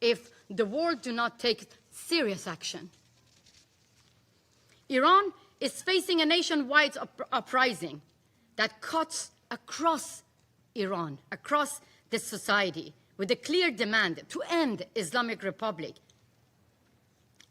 if the world do not take serious action. Iran is facing a nationwide uprising that cuts across Iran, across the society, with a clear demand to end Islamic Republic.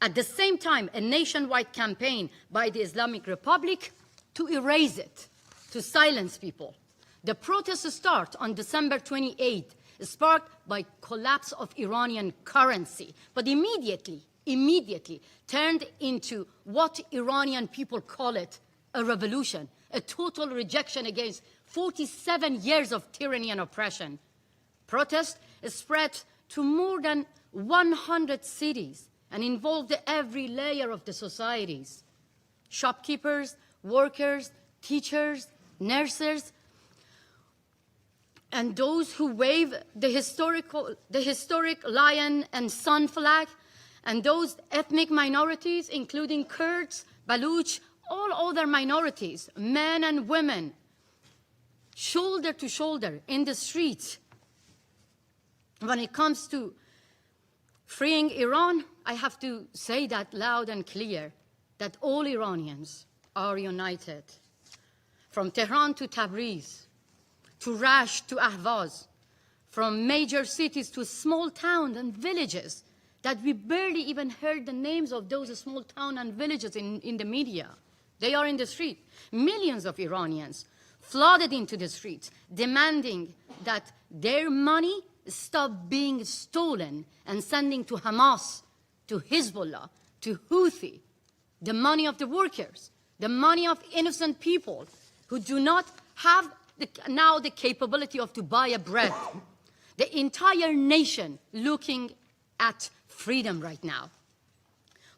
At the same time, a nationwide campaign by the Islamic Republic to erase it, to silence people. The protests start on December 28th, sparked by collapse of Iranian currency, but immediately turned into what Iranian people call it, a revolution, a total rejection against 47 years of tyranny and oppression. Protest spread to more than 100 cities and involved every layer of the societies: shopkeepers, workers, teachers, nurses, and those who wave the historic lion and sun flag, and those ethnic minorities, including Kurds, Baluch, all other minorities, men and women, shoulder to shoulder in the streets. When it comes to freeing Iran, I have to say that loud and clear, that all Iranians are united. From Tehran to Tabriz, to Rasht to Ahvaz, from major cities to small towns and villages, that we barely even heard the names of those small towns and villages in the media. They are in the street. Millions of Iranians flooded into the streets, demanding that their money stop being stolen and sending to Hamas, to Hezbollah, to Houthi, the money of the workers, the money of innocent people who do not have now the capability of to buy a bread. The entire nation looking at freedom right now.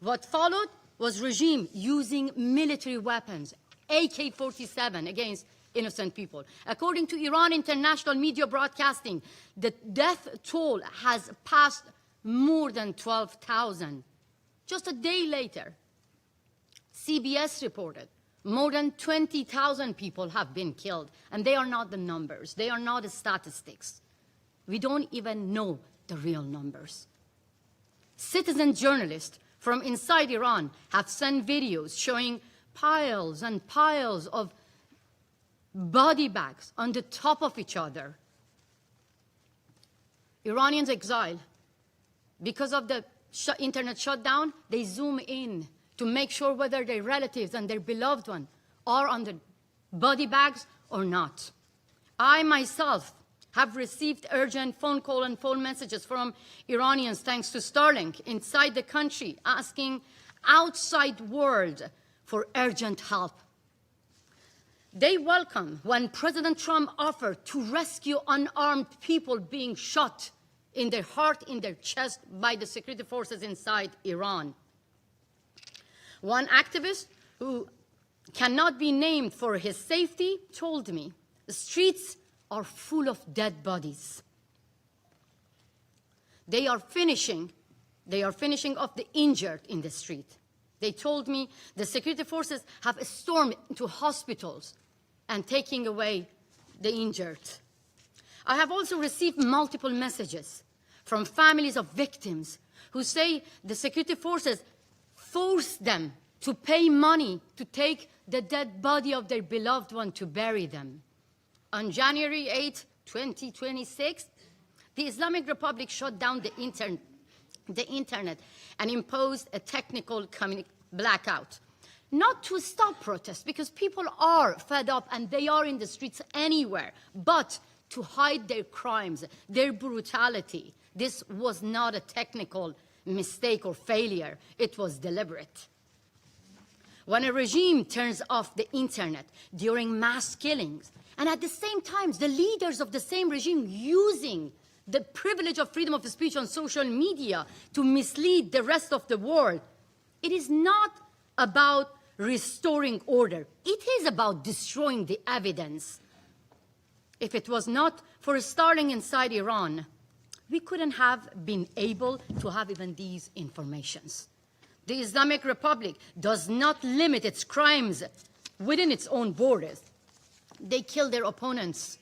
What followed was regime using military weapons, AK-47 against innocent people. According to Iran International Media Broadcasting, the death toll has passed more than 12,000. Just a day later, CBS reported more than 20,000 people have been killed, and they are not the numbers. They are not the statistics. We don't even know the real numbers. Citizen journalists from inside Iran have sent videos showing piles and piles of body bags on the top of each other. Iranians exiled. Because of the internet shutdown, they zoom in to make sure whether their relatives and their beloved one are on the body bags or not. I myself have received urgent phone call and phone messages from Iranians, thanks to Starlink, inside the country, asking outside world for urgent help. They welcome when President Trump offered to rescue unarmed people being shot in their heart, in their chest by the security forces inside Iran. One activist who cannot be named for his safety told me, the streets are full of dead bodies. They are finishing off the injured in the street. They told me the security forces have stormed into hospitals and taking away the injured. I have also received multiple messages from families of victims who say the security forces forced them to pay money to take the dead body of their beloved one to bury them. On January 8, 2026, the Islamic Republic shut down the internet and imposed a technical blackout. Not to stop protests, because people are fed up and they are in the streets anywhere, but to hide their crimes, their brutality. This was not a technical mistake or failure. It was deliberate. When a regime turns off the internet during mass killings, and at the same time, the leaders of the same regime using the privilege of freedom of speech on social media to mislead the rest of the world, it is not about restoring order. It is about destroying the evidence. If it was not for Starlink inside Iran, we couldn't have been able to have even these informations. The Islamic Republic does not limit its crimes within its own borders. They kill their opponents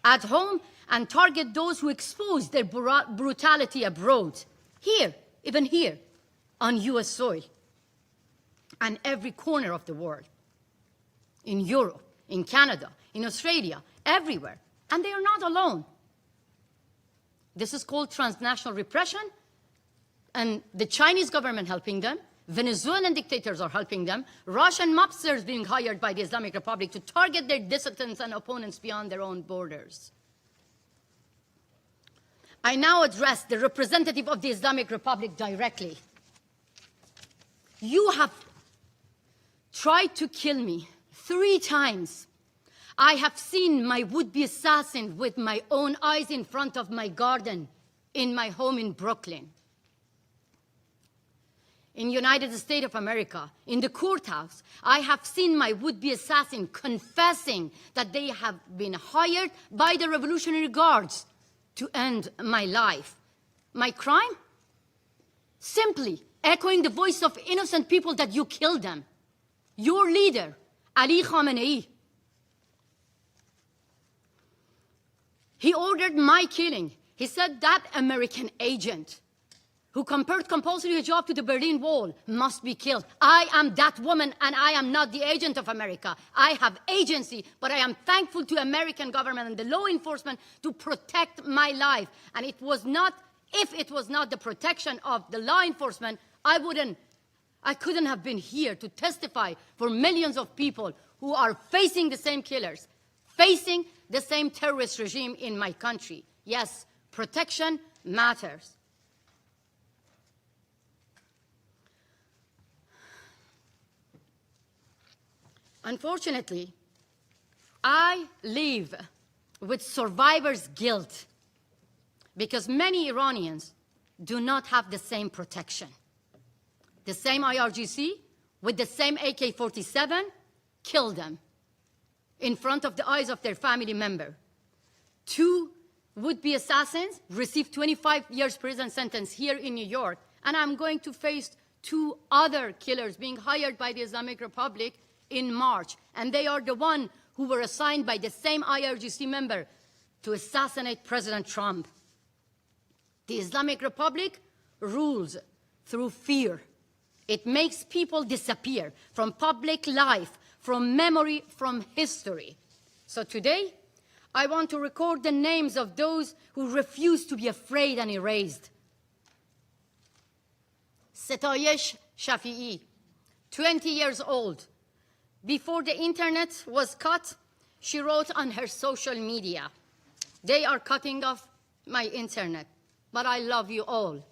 at home and target those who expose their brutality abroad. here, even here, on US soil, and every corner of the world, in Europe, in Canada, in Australia, everywhere. And they are not alone. This is called transnational repression, and the Chinese government helping them, Venezuelan dictators are helping them, Russian mobsters being hired by the Islamic Republic to target their dissidents and opponents beyond their own borders. I now address the representative of the Islamic Republic directly. You have tried to kill me 3 times. I have seen my would-be assassin with my own eyes in front of my garden in my home in Brooklyn. In the United States of America, in the courthouse, I have seen my would-be assassin confessing that they have been hired by the Revolutionary Guards to end my life. My crime? Simply echoing the voice of innocent people that you killed them. Your leader, Ali Khamenei. He ordered my killing. He said that American agent who compared compulsory hijab to the Berlin Wall must be killed. I am that woman, and I am not the agent of America. I have agency, but I am thankful to American government and the law enforcement to protect my life. And it was not, if it was not the protection of the law enforcement, I couldn't have been here to testify for millions of people who are facing the same killers, facing the same terrorist regime in my country. Yes, protection matters. Unfortunately, I live with survivor's guilt because many Iranians do not have the same protection. The same IRGC with the same AK-47 killed them in front of the eyes of their family member. 2 would-be assassins received 25 years prison sentence here in New York, and I'm going to face 2 other killers being hired by the Islamic Republic in March, and they are the one who were assigned by the same IRGC member to assassinate President Trump. The Islamic Republic rules through fear. It makes people disappear from public life, from memory, from history. So today, I want to record the names of those who refuse to be afraid and erased. Setayesh Shafi'i, 20 years old. Before the internet was cut, she wrote on her social media, "They are cutting off my internet, but I love you all."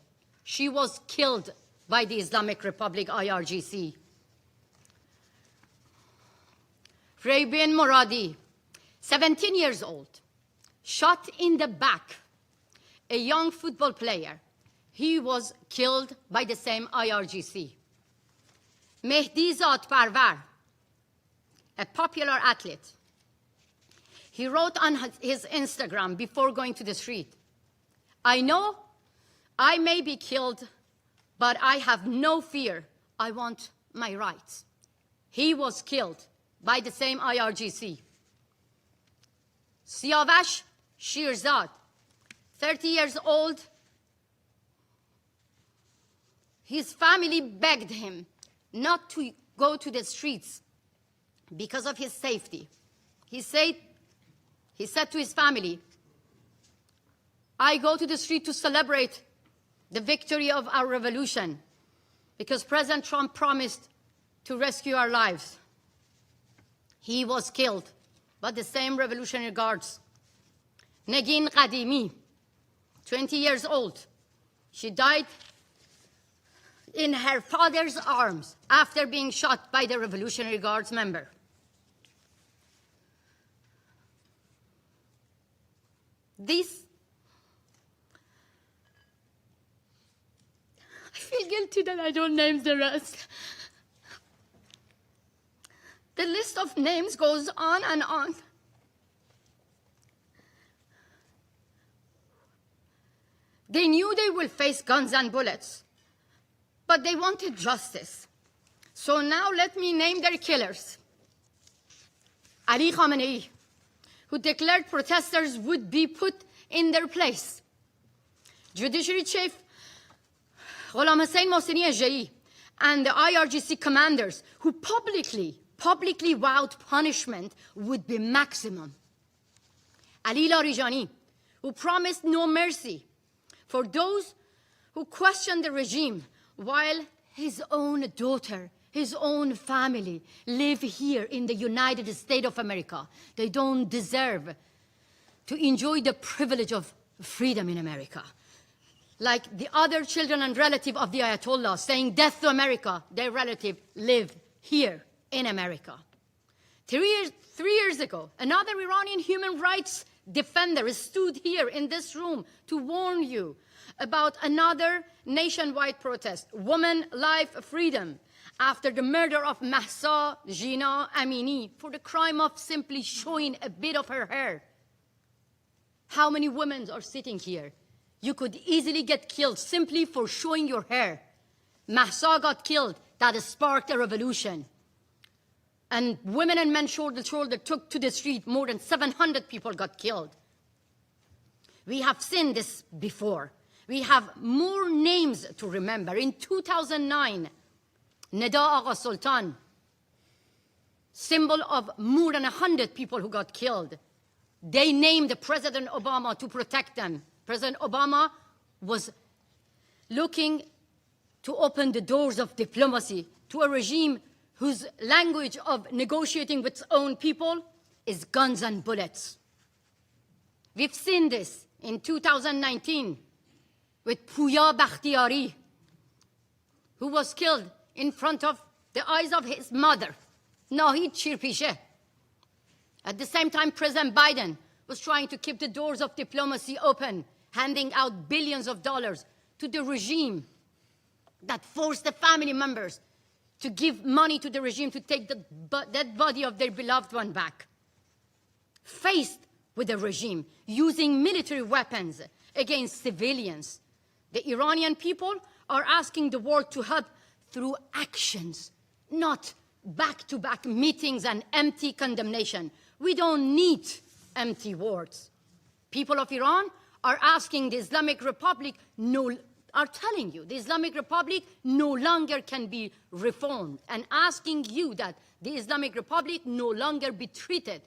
She was killed by the Islamic Republic IRGC. Raybin Moradi, 17 years old, shot in the back, a young football player. He was killed by the same IRGC. Mehdi Zad Parvar, a popular athlete. He wrote on his Instagram before going to the street, "I know I may be killed, but I have no fear. I want my rights." He was killed by the same IRGC. Siavash Shirzad, 30 years old. His family begged him not to go to the streets because of his safety. He said to his family, "I go to the street to celebrate the victory of our revolution because President Trump promised to rescue our lives." He was killed by the same Revolutionary Guards. Negin Qadimi, 20 years old. She died in her father's arms after being shot by the Revolutionary Guards member. I feel guilty that I don't name the rest. The list of names goes on and on. They knew they will face guns and bullets, but they wanted justice. So now let me name their killers. Ali Khamenei, who declared protesters would be put in their place. Judiciary Chief Ghulam Hussein Mohseni Ejei and the IRGC commanders who publicly vowed punishment would be maximum. Ali Larijani, who promised no mercy for those who questioned the regime, while his own daughter, his own family live here in the United States of America. They don't deserve to enjoy the privilege of freedom in America. Like the other children and relatives of the Ayatollah saying death to America, their relative live here in America. 3 years ago, another Iranian human rights defender stood here in this room to warn you about another nationwide protest, Women, Life, Freedom, after the murder of Mahsa Jina Amini for the crime of simply showing a bit of her hair. How many women are sitting here? You could easily get killed simply for showing your hair. Mahsa got killed. That sparked a revolution. And women and men shoulder to shoulder took to the street. More than 700 people got killed. We have seen this before. We have more names to remember. In 2009, Nida Agha Sultan, symbol of more than 100 people who got killed. They named President Obama to protect them. President Obama was looking to open the doors of diplomacy to a regime whose language of negotiating with its own people is guns and bullets. We've seen this in 2019 with Pouya Bakhtiari, who was killed in front of the eyes of his mother, Nahid Shirpishe. At the same time, President Biden was trying to keep the doors of diplomacy open, handing out billions of dollars to the regime that forced the family members to give money to the regime to take the dead body of their beloved one back. Faced with the regime using military weapons against civilians, the Iranian people are asking the world to help through actions, not back-to-back meetings and empty condemnation. We don't need empty words. People of Iran are asking the Islamic Republic, are telling you the Islamic Republic no longer can be reformed, and asking you that the Islamic Republic no longer be treated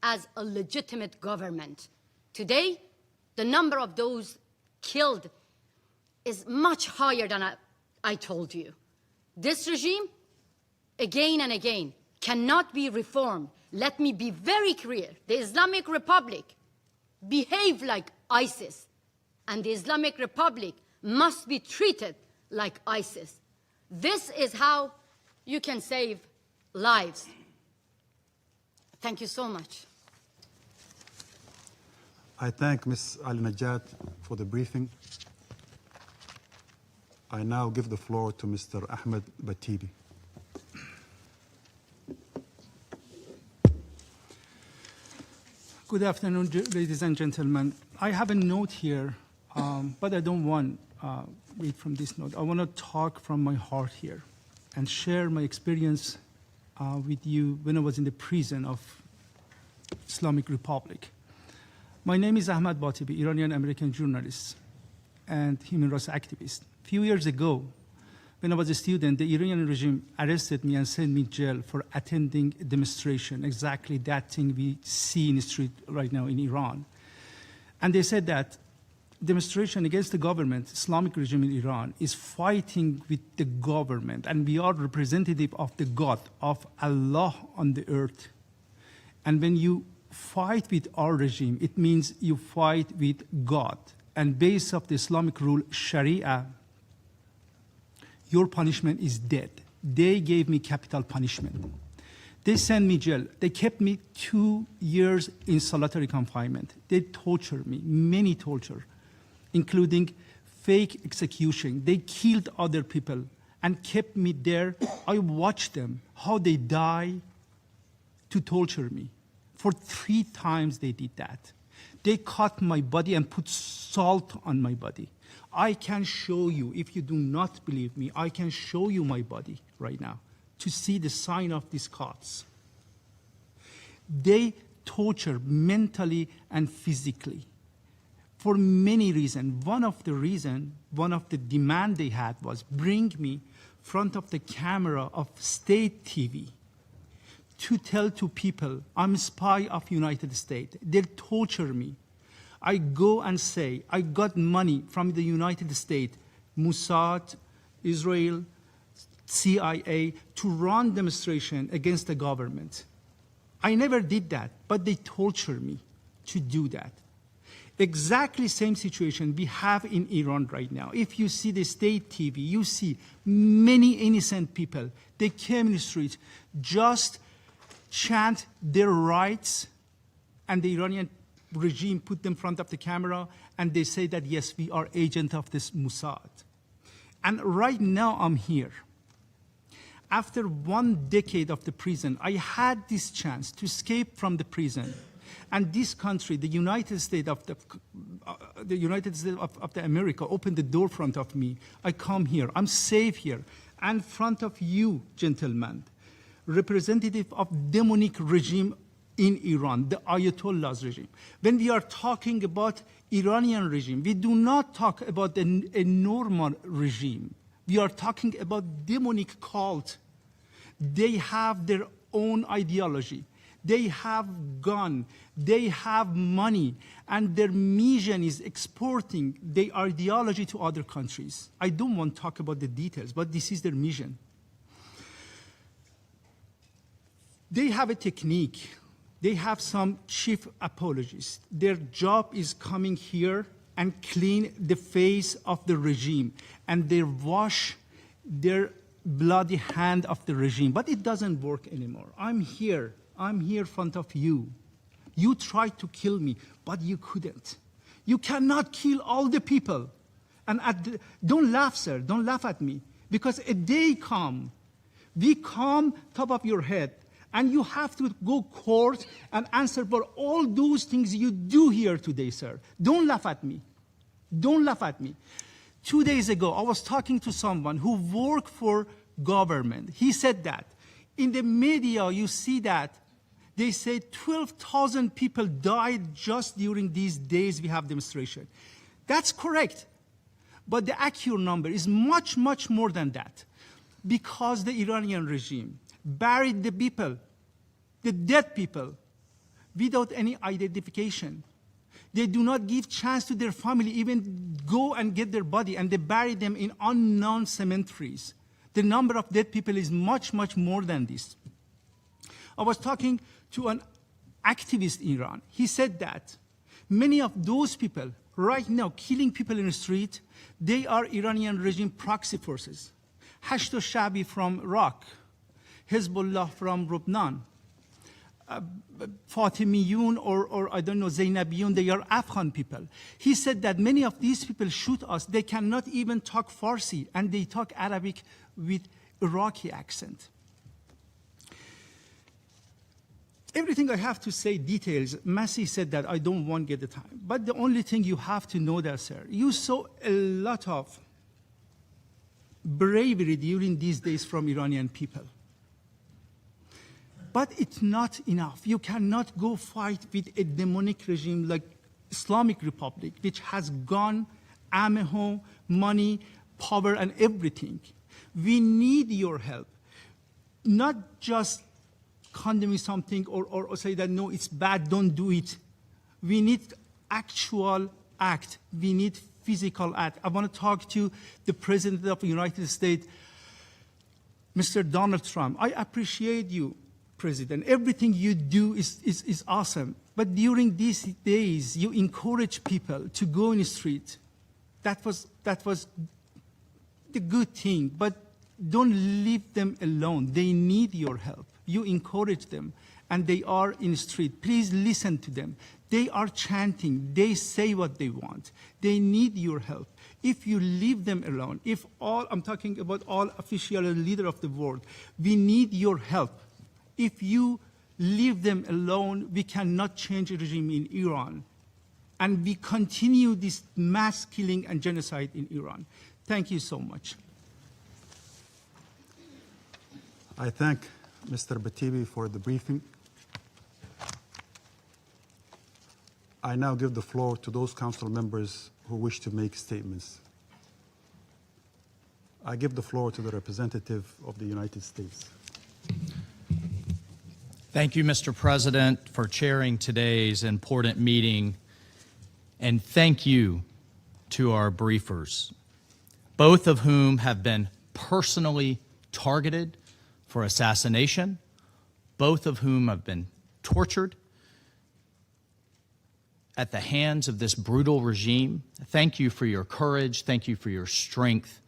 as a legitimate government. Today, the number of those killed is much higher than I told you. This regime, again and again, cannot be reformed. Let me be very clear. The Islamic Republic behave like ISIS, and the Islamic Republic must be treated like ISIS. This is how you can save lives. Thank you so much. I thank Ms. Al-Najjad for the briefing. I now give the floor to Mr. Ahmed Batibi. Good afternoon, ladies and gentlemen. I have a note here, but I don't want to read from this note. I want to talk from my heart here and share my experience with you when I was in the prison of Islamic Republic. My name is Ahmed Batibi, Iranian-American journalist and human rights activist. A few years ago, when I was a student, the Iranian regime arrested me and sent me to jail for attending a demonstration, exactly that thing we see in the street right now in Iran. And they said that demonstration against the government, Islamic regime in Iran, is fighting with the government, and we are representative of the God, of Allah on the earth. And when you fight with our regime, it means you fight with God. And based of the Islamic rule, Sharia, your punishment is death. They gave me capital punishment. They sent me jail. They kept me 2 years in solitary confinement. They tortured me, many torture, including fake execution. They killed other people and kept me there. I watched them, how they die to torture me. For 3 times they did that. They cut my body and put salt on my body. I can show you, if you do not believe me, I can show you my body right now to see the sign of these cuts. They torture mentally and physically. for many reasons. One of the demand they had was bring me front of the camera of state TV to tell to people I'm a spy of United States. They torture me. I go and say I got money from the United States, Mossad, Israel, CIA, to run demonstration against the government. I never did that, but they torture me to do that. Exactly same situation we have in Iran right now. If you see the state TV, you see many innocent people. They came in the streets, just chant their rights, and the Iranian regime put them in front of the camera, and they say that, yes, we are agent of this Mossad. And right now I'm here. After 1 decade of the prison, I had this chance to escape from the prison. And this country, the United States of America, opened the door in front of me. I come here. I'm safe here. And in front of you, gentlemen, representative of demonic regime in Iran, the Ayatollah's regime. When we are talking about Iranian regime, we do not talk about a normal regime. We are talking about demonic cult. They have their own ideology. They have gun, they have money, and their mission is exporting their ideology to other countries. I don't want to talk about the details, but this is their mission. They have a technique. They have some chief apologists. Their job is coming here and clean the face of the regime, and they wash their bloody hand of the regime. But it doesn't work anymore. I'm here in front of you. You tried to kill me, but you couldn't. You cannot kill all the people. And don't laugh, sir, don't laugh at me. Because a day come, we come top of your head, and you have to go court and answer for all those things you do here today, sir. Don't laugh at me. Don't laugh at me. 2 days ago, I was talking to someone who worked for government. He said that. In the media, you see that. They say 12,000 people died just during these days we have demonstration. That's correct. But the accurate number is much, much more than that. Because the Iranian regime buried the people, the dead people, without any identification. They do not give chance to their family even go and get their body, and they bury them in unknown cemeteries. The number of dead people is much, much more than this. I was talking to an activist in Iran. He said that many of those people right now killing people in the street, they are Iranian regime proxy forces. Hashto Shabi from Iraq, Hezbollah from Lebanon, Fatimiyun or I don't know, Zainabiyun, they are Afghan people. He said that many of these people shoot us. They cannot even talk Farsi, and they talk Arabic with Iraqi accent. Everything I have to say details, Masih said that I don't want to get the time. But the only thing you have to know that, sir, you saw a lot of bravery during these days from Iranian people. But it's not enough. You cannot go fight with a demonic regime like Islamic Republic, which has gun, ammo, money, power, and everything. We need your help. Not just condemning something or say that, no, it's bad, don't do it. We need actual act. We need physical act. I want to talk to the President of the United States, Mr. Donald Trump. I appreciate you, President. Everything you do is awesome. But during these days, you encourage people to go in the street. That was the good thing. But don't leave them alone. They need your help. You encourage them, and they are in the street. Please listen to them. They are chanting. They say what they want. They need your help. If you leave them alone, I'm talking about all official and leader of the world, we need your help. If you leave them alone, we cannot change the regime in Iran. And we continue this mass killing and genocide in Iran. Thank you so much. I thank Mr. Batibi for the briefing. I now give the floor to those council members who wish to make statements. I give the floor to the representative of the United States. Thank you, Mr. President, for chairing today's important meeting, and thank you to our briefers, both of whom have been personally targeted for assassination, both of whom have been tortured at the hands of this brutal regime. Thank you for your courage, thank you for your strength,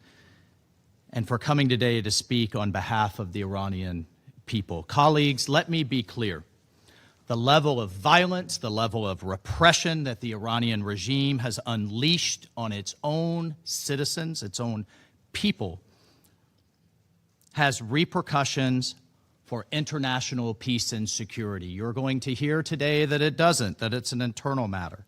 and for coming today to speak on behalf of the Iranian people. Colleagues, let me be clear. The level of violence, the level of repression that the Iranian regime has unleashed on its own citizens, its own people, has repercussions for international peace and security. You're going to hear today that it doesn't, that it's an internal matter.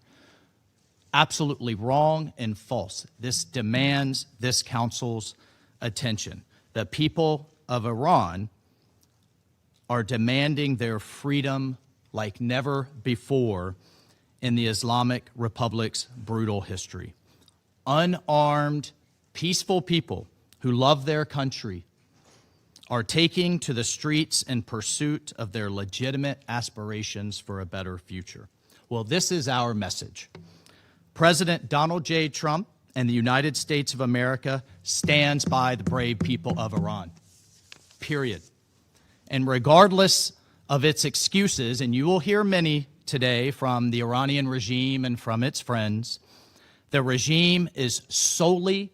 Absolutely wrong and false. This demands this council's attention. The people of Iran are demanding their freedom like never before in the Islamic Republic's brutal history. Unarmed, peaceful people who love their country are taking to the streets in pursuit of their legitimate aspirations for a better future. Well, this is our message. President Donald J. Trump and the United States of America stands by the brave people of Iran, period. And regardless of its excuses, and you will hear many today from the Iranian regime and from its friends, the regime is solely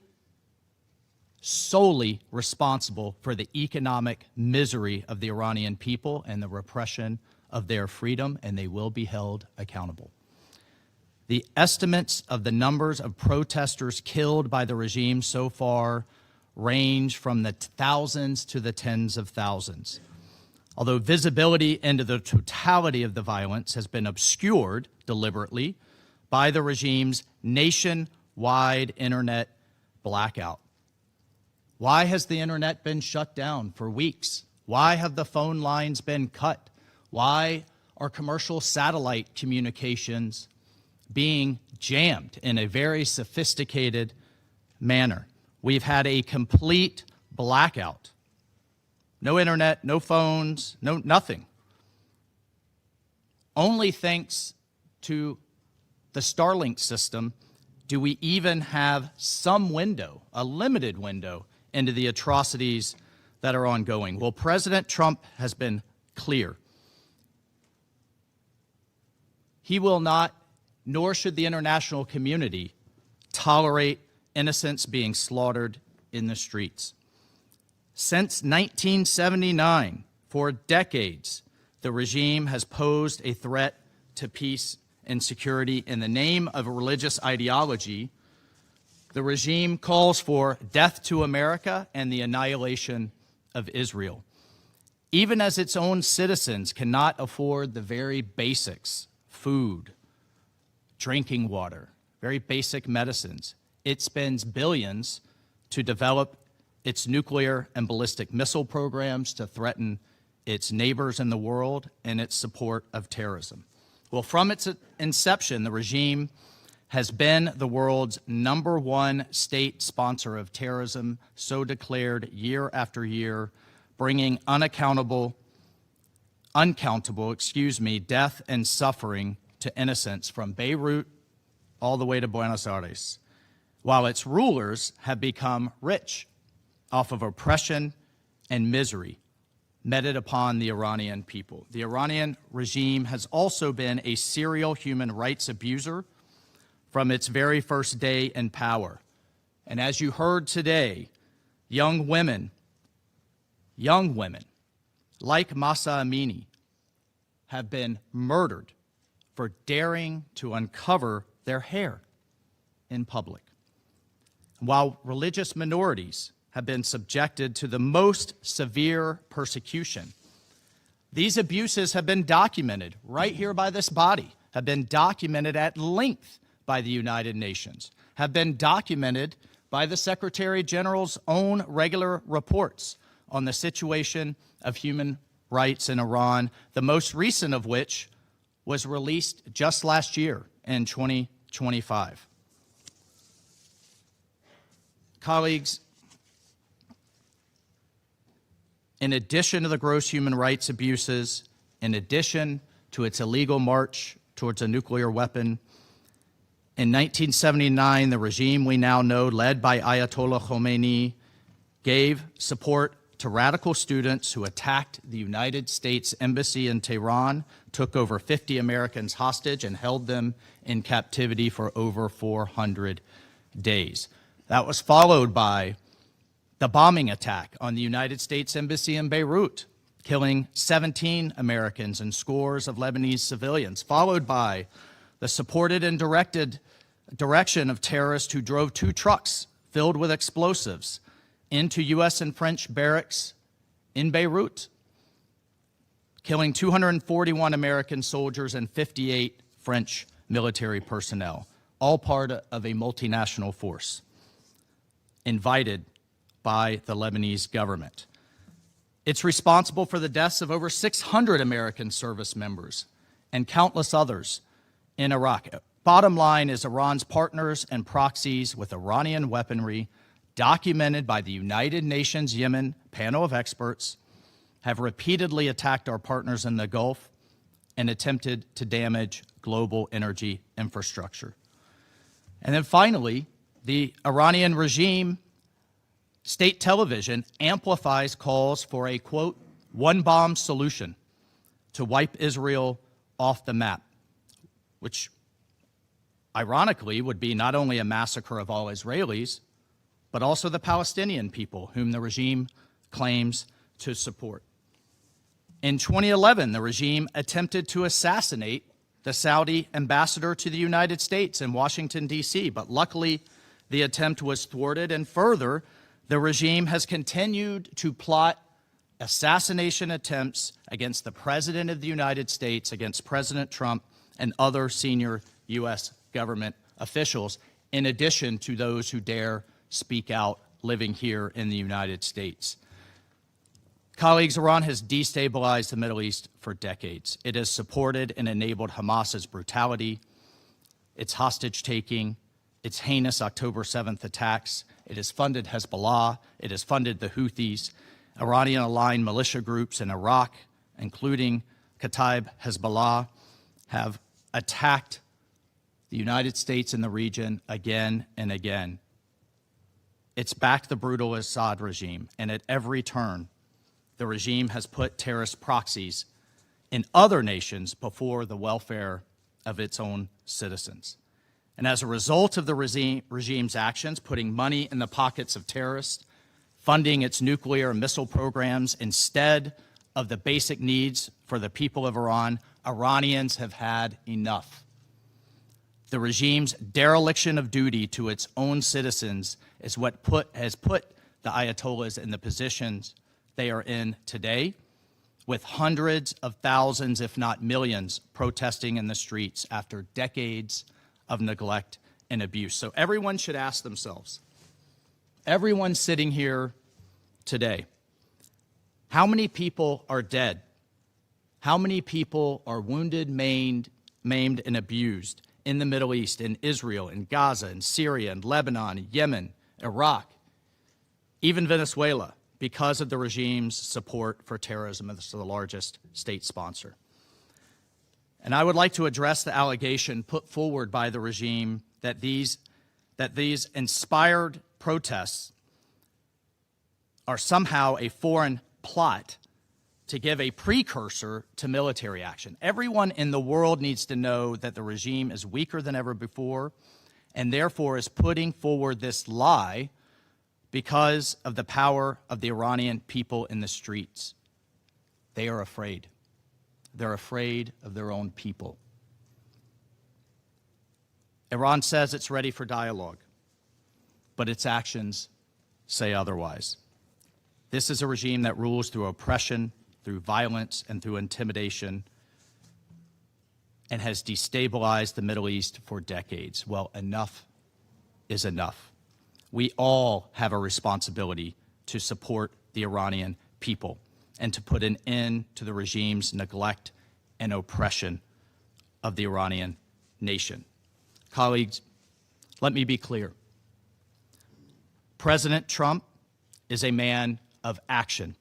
responsible for the economic misery of the Iranian people and the repression of their freedom, and they will be held accountable. The estimates of the numbers of protesters killed by the regime so far range from the thousands to the tens of thousands. Although visibility into the totality of the violence has been obscured deliberately by the regime's nationwide internet blackout. Why has the internet been shut down for weeks? Why have the phone lines been cut? Why are commercial satellite communications being jammed in a very sophisticated manner? We've had a complete blackout. No internet, no phones, nothing. Only thanks to the Starlink system do we even have some window, a limited window, into the atrocities that are ongoing. Well, President Trump has been clear. He will not, nor should the international community, tolerate innocents being slaughtered in the streets. Since 1979, for decades, the regime has posed a threat to peace and security in the name of a religious ideology. The regime calls for death to America and the annihilation of Israel. Even as its own citizens cannot afford the very basics, food, drinking water, very basic medicines, it spends billions to develop its nuclear and ballistic missile programs to threaten its neighbors in the world and its support of terrorism. Well, from its inception, the regime has been the world's #1 state sponsor of terrorism, so declared year after year, bringing uncountable, death and suffering to innocents from Beirut all the way to Buenos Aires, while its rulers have become rich off of oppression and misery meted upon the Iranian people. The Iranian regime has also been a serial human rights abuser from its very first day in power. And as you heard today, young women like Mahsa Amini have been murdered for daring to uncover their hair in public. While religious minorities have been subjected to the most severe persecution, these abuses have been documented right here by this body, have been documented at length by the United Nations, have been documented by the Secretary General's own regular reports on the situation of human rights in Iran, the most recent of which was released just last year in 2025. Colleagues, in addition to the gross human rights abuses, in addition to its illegal march towards a nuclear weapon, in 1979, the regime we now know, led by Ayatollah Khomeini, gave support to radical students who attacked the United States Embassy in Tehran, took over 50 Americans hostage, and held them in captivity for over 400 days. That was followed by the bombing attack on the United States Embassy in Beirut, killing 17 Americans and scores of Lebanese civilians, followed by the supported and direction of terrorists who drove 2 trucks filled with explosives into U.S. and French barracks in Beirut, killing 241 American soldiers and 58 French military personnel, all part of a multinational force invited by the Lebanese government. It's responsible for the deaths of over 600 American service members and countless others in Iraq. Bottom line is Iran's partners and proxies with Iranian weaponry, documented by the United Nations Yemen panel of experts, have repeatedly attacked our partners in the Gulf and attempted to damage global energy infrastructure. And then finally, the Iranian regime state television amplifies calls for a, quote, one-bomb solution to wipe Israel off the map, which ironically would be not only a massacre of all Israelis, but also the Palestinian people whom the regime claims to support. In 2011, the regime attempted to assassinate the Saudi ambassador to the United States in Washington, D.C., but luckily the attempt was thwarted, and further, the regime has continued to plot assassination attempts against the President of the United States, against President Trump, and other senior U.S. government officials, in addition to those who dare speak out living here in the United States. Colleagues, Iran has destabilized the Middle East for decades. It has supported and enabled Hamas's brutality, its hostage-taking, its heinous October 7th attacks. It has funded Hezbollah. It has funded the Houthis. Iranian-aligned militia groups in Iraq, including Kataib Hezbollah, have attacked the United States and the region again and again. It's backed the brutal Assad regime, and at every turn, the regime has put terrorist proxies in other nations before the welfare of its own citizens. And as a result of the regime's actions, putting money in the pockets of terrorists, funding its nuclear and missile programs instead of the basic needs for the people of Iran, Iranians have had enough. The regime's dereliction of duty to its own citizens is what has put the Ayatollahs in the positions they are in today, with hundreds of thousands, if not millions, protesting in the streets after decades of neglect and abuse. So everyone should ask themselves, everyone sitting here today, how many people are dead? How many people are wounded, maimed, and abused in the Middle East, in Israel, in Gaza, in Syria, in Lebanon, Yemen, Iraq, even Venezuela, because of the regime's support for terrorism as the largest state sponsor? And I would like to address the allegation put forward by the regime that these inspired protests are somehow a foreign plot to give a precursor to military action. Everyone in the world needs to know that the regime is weaker than ever before, and therefore is putting forward this lie because of the power of the Iranian people in the streets. They are afraid. They're afraid of their own people. Iran says it's ready for dialogue, but its actions say otherwise. This is a regime that rules through oppression, through violence, and through intimidation, and has destabilized the Middle East for decades. Well, enough is enough. We all have a responsibility to support the Iranian people and to put an end to the regime's neglect and oppression of the Iranian nation. Colleagues, let me be clear. President Trump is a man of action,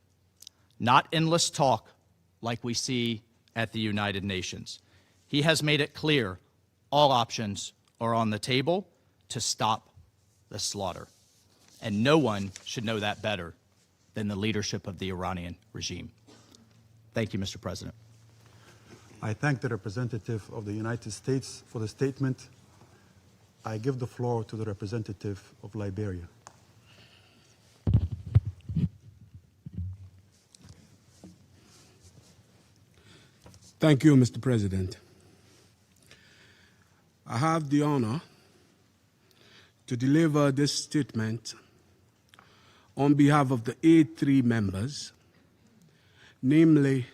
not endless talk like we see at the United Nations. He has made it clear all options are on the table to stop the slaughter. And no one should know that better than the leadership of the Iranian regime. Thank you, Mr. President. I thank the representative of the United States for the statement. I give the floor to the representative of Liberia. Thank you, Mr. President. I have the honor to deliver this statement on behalf of the A3 members, namely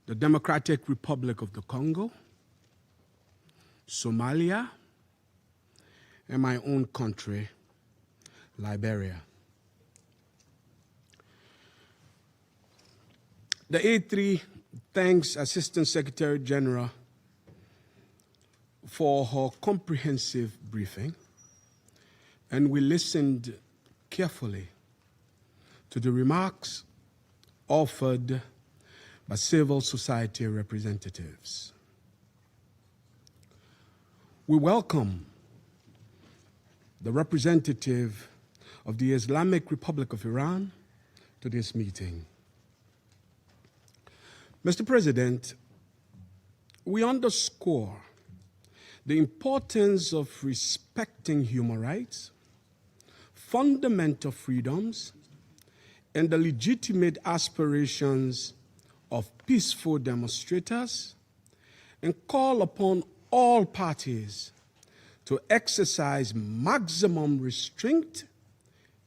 the Democratic Republic of the Congo, Somalia, and my own country, Liberia. The A3 thanks Assistant Secretary General for her comprehensive briefing, and we listened carefully to the remarks offered by civil society representatives. We welcome the representative of the Islamic Republic of Iran to this meeting. Mr. President, we underscore the importance of respecting human rights, fundamental freedoms, and the legitimate aspirations of peaceful demonstrators, and call upon all parties to exercise maximum restraint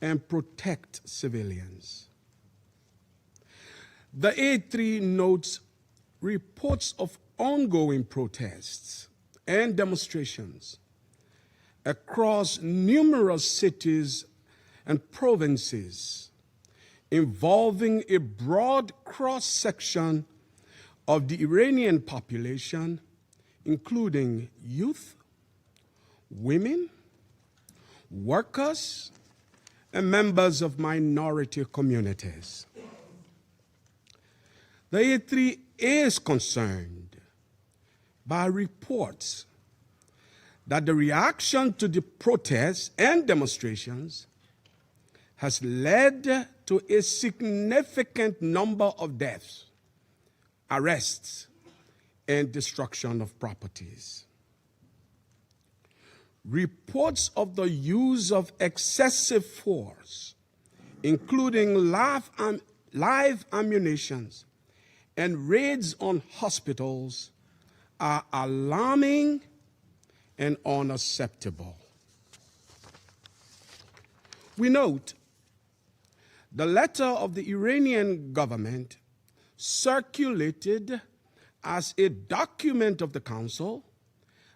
and protect civilians. The A3 notes reports of ongoing protests and demonstrations across numerous cities and provinces involving a broad cross-section of the Iranian population, including youth, women, workers, and members of minority communities. The A3 is concerned by reports that the reaction to the protests and demonstrations has led to a significant number of deaths, arrests, and destruction of properties. Reports of the use of excessive force, including live ammunition and raids on hospitals, are alarming and unacceptable. We note the letter of the Iranian government circulated as a document of the Council,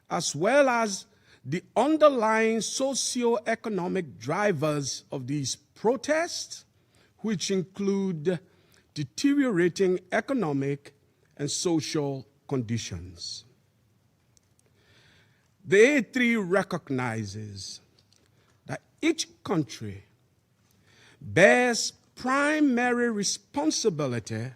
as well as the underlying socio-economic drivers of these protests, which include deteriorating economic and social conditions. The A3 recognizes that each country bears primary responsibility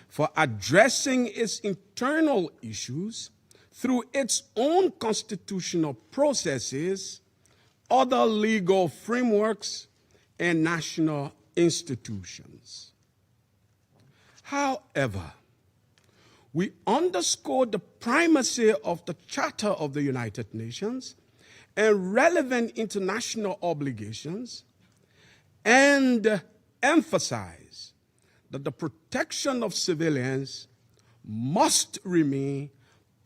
for addressing its internal issues through its own constitutional processes, other legal frameworks, and national institutions. However, we underscore the primacy of the Charter of the United Nations and relevant international obligations, and emphasize that the protection of civilians must remain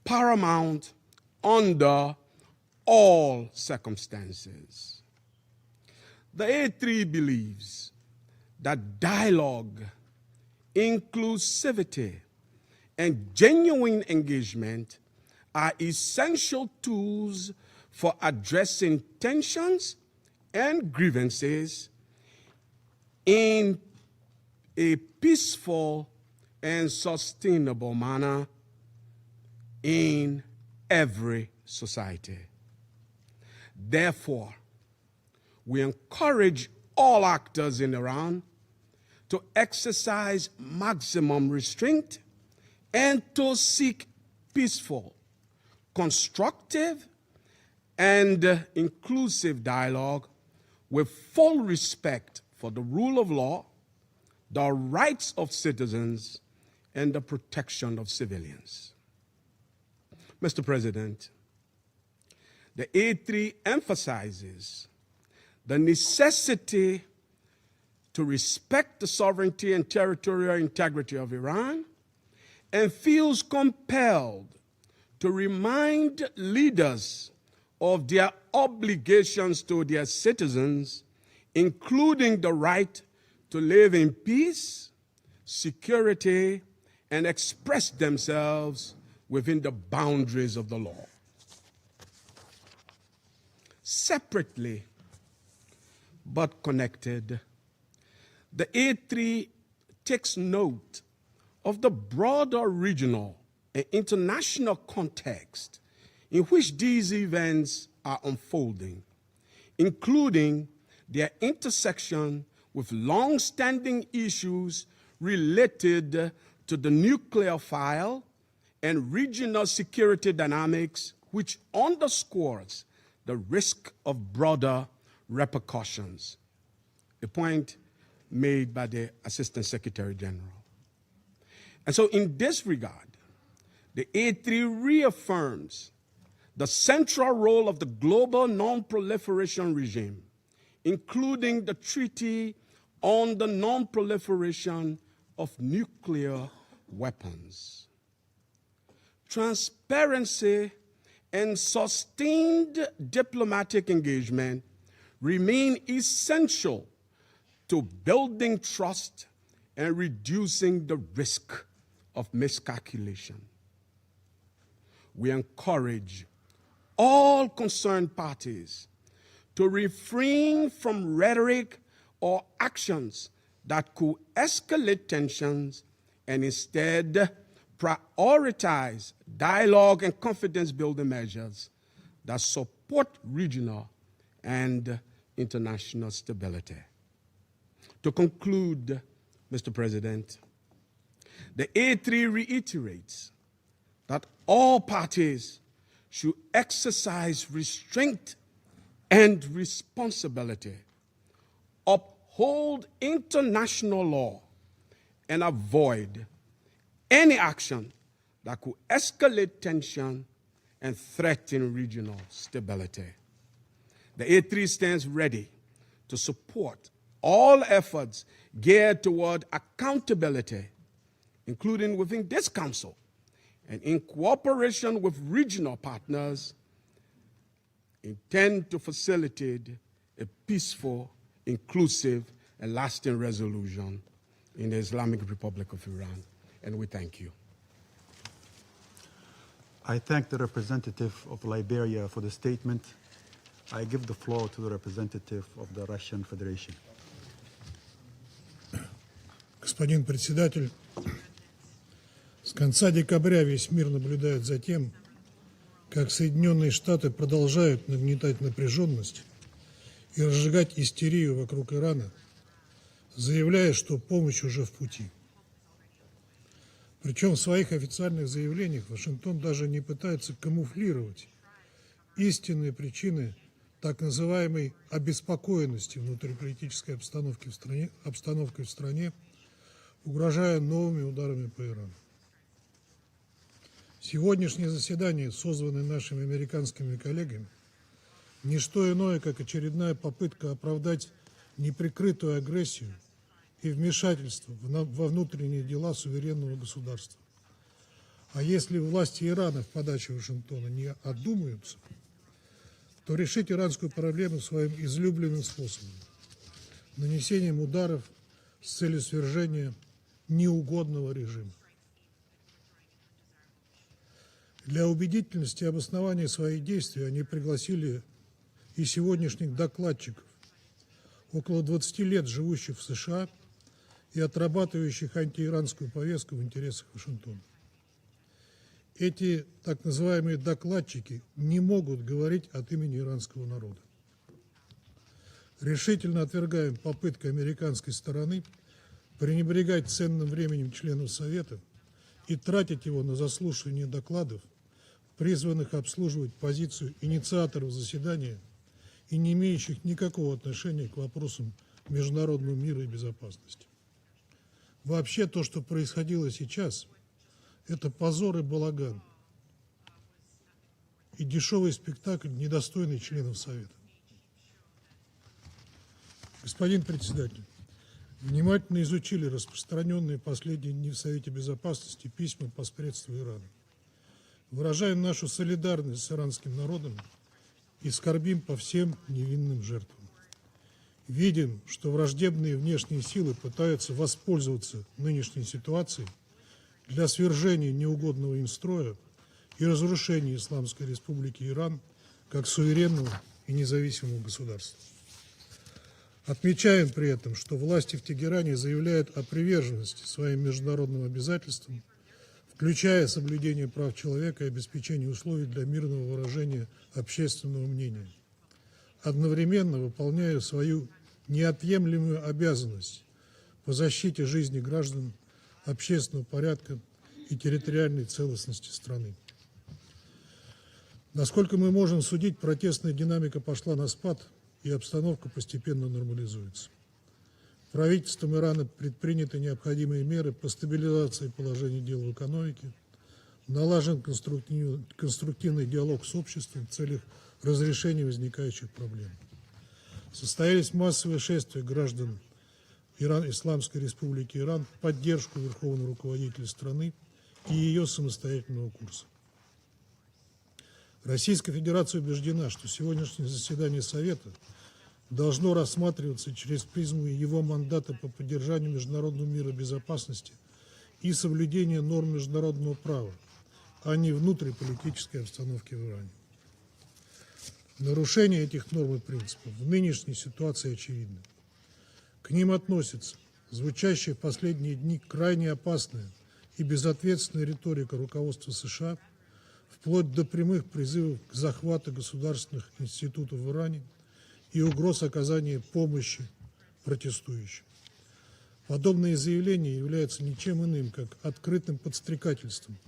paramount under all circumstances. The A3 believes that dialogue, inclusivity, and genuine engagement are essential tools for addressing tensions and grievances in a peaceful and sustainable manner in every society. Therefore, we encourage all actors in Iran to exercise maximum restraint and to seek peaceful, constructive, and inclusive dialogue with full respect for the rule of law, the rights of citizens, and the protection of civilians. Mr. President, the A3 emphasizes the necessity to respect the sovereignty and territorial integrity of Iran and feels compelled to remind leaders of their obligations to their citizens, including the right to live in peace, security, and express themselves within the boundaries of the law. Separately but connected, the A3 takes note of the broader regional and international context in which these events are unfolding, including their intersection with long-standing issues related to the nuclear file and regional security dynamics, which underscores the risk of broader repercussions, a point made by the Assistant Secretary General. And so in this regard, the A3 reaffirms the central role of the global non-proliferation regime, including the Treaty on the Non-Proliferation of Nuclear Weapons. Transparency and sustained diplomatic engagement remain essential to building trust and reducing the risk of miscalculation. We encourage all concerned parties to refrain from rhetoric or actions that could escalate tensions and instead prioritize dialogue and confidence-building measures that support regional and international stability. To conclude, Mr. President, the A3 reiterates that all parties should exercise restraint and responsibility, uphold international law, and avoid any action that could escalate tension and threaten regional stability. The A3 stands ready to support all efforts geared toward accountability, including within this Council, and in cooperation with regional partners, intend to facilitate a peaceful, inclusive, and lasting resolution in the Islamic Republic of Iran. And we thank you. I thank the representative of Liberia for the statement. I give the floor to the representative of the Russian Federation. Господин председатель, с конца декабря весь мир наблюдает за тем, как Соединенные Штаты продолжают нагнетать напряженность и разжигать истерию вокруг Ирана, заявляя, что помощь уже в пути. Причем в своих официальных заявлениях Вашингтон даже не пытается камуфлировать истинные причины так называемой обеспокоенности внутриполитической обстановкой в стране, угрожая новыми ударами по Ирану. Сегодняшнее заседание, созванное нашими американскими коллегами, не что иное, как очередная попытка оправдать неприкрытую агрессию и вмешательство во внутренние дела суверенного государства. А если власти Ирана в подаче Вашингтона не одумаются, то решить иранскую проблему своим излюбленным способом – нанесением ударов с целью свержения неугодного режима. Для убедительности и обоснования своих действий они пригласили и сегодняшних докладчиков, около 20 лет живущих в США и отрабатывающих антииранскую повестку в интересах Вашингтона. Эти так называемые докладчики не могут говорить от имени иранского народа. Решительно отвергаем попытку американской стороны пренебрегать ценным временем членов Совета и тратить его на заслушивание докладов, призванных обслуживать позицию инициаторов заседания и не имеющих никакого отношения к вопросам международного мира и безопасности. Вообще то, что происходило сейчас, это позор и балаган, и дешевый спектакль, недостойный членов Совета. Господин председатель, внимательно изучили распространенные последние дни в Совете Безопасности письма посредством Ирана. Выражаем нашу солидарность с иранским народом и скорбим по всем невинным жертвам. Видим, что враждебные внешние силы пытаются воспользоваться нынешней ситуацией для свержения неугодного им строя и разрушения Исламской Республики Иран как суверенного и независимого государства. Отмечаем при этом, что власти в Тегеране заявляют о приверженности своим международным обязательствам, включая соблюдение прав человека и обеспечение условий для мирного выражения общественного мнения, одновременно выполняя свою неотъемлемую обязанность по защите жизни граждан, общественного порядка и территориальной целостности страны. Насколько мы можем судить, протестная динамика пошла на спад, и обстановка постепенно нормализуется. Правительством Ирана предприняты необходимые меры по стабилизации положения дел в экономике, налажен конструктивный диалог с обществом в целях разрешения возникающих проблем. Состоялись массовые шествия граждан Исламской Республики Иран в поддержку верховного руководителя страны и ее самостоятельного курса. Российская Федерация убеждена, что сегодняшнее заседание Совета должно рассматриваться через призму его мандата по поддержанию международного мира и безопасности и соблюдения норм международного права, а не внутриполитической обстановки в Иране. Нарушение этих норм и принципов в нынешней ситуации очевидно. К ним относится звучащая в последние дни крайне опасная и безответственная риторика руководства США, вплоть до прямых призывов к захвату государственных институтов в Иране и угроз оказания помощи протестующим. Подобные заявления являются ничем иным, как открытым подстрекательством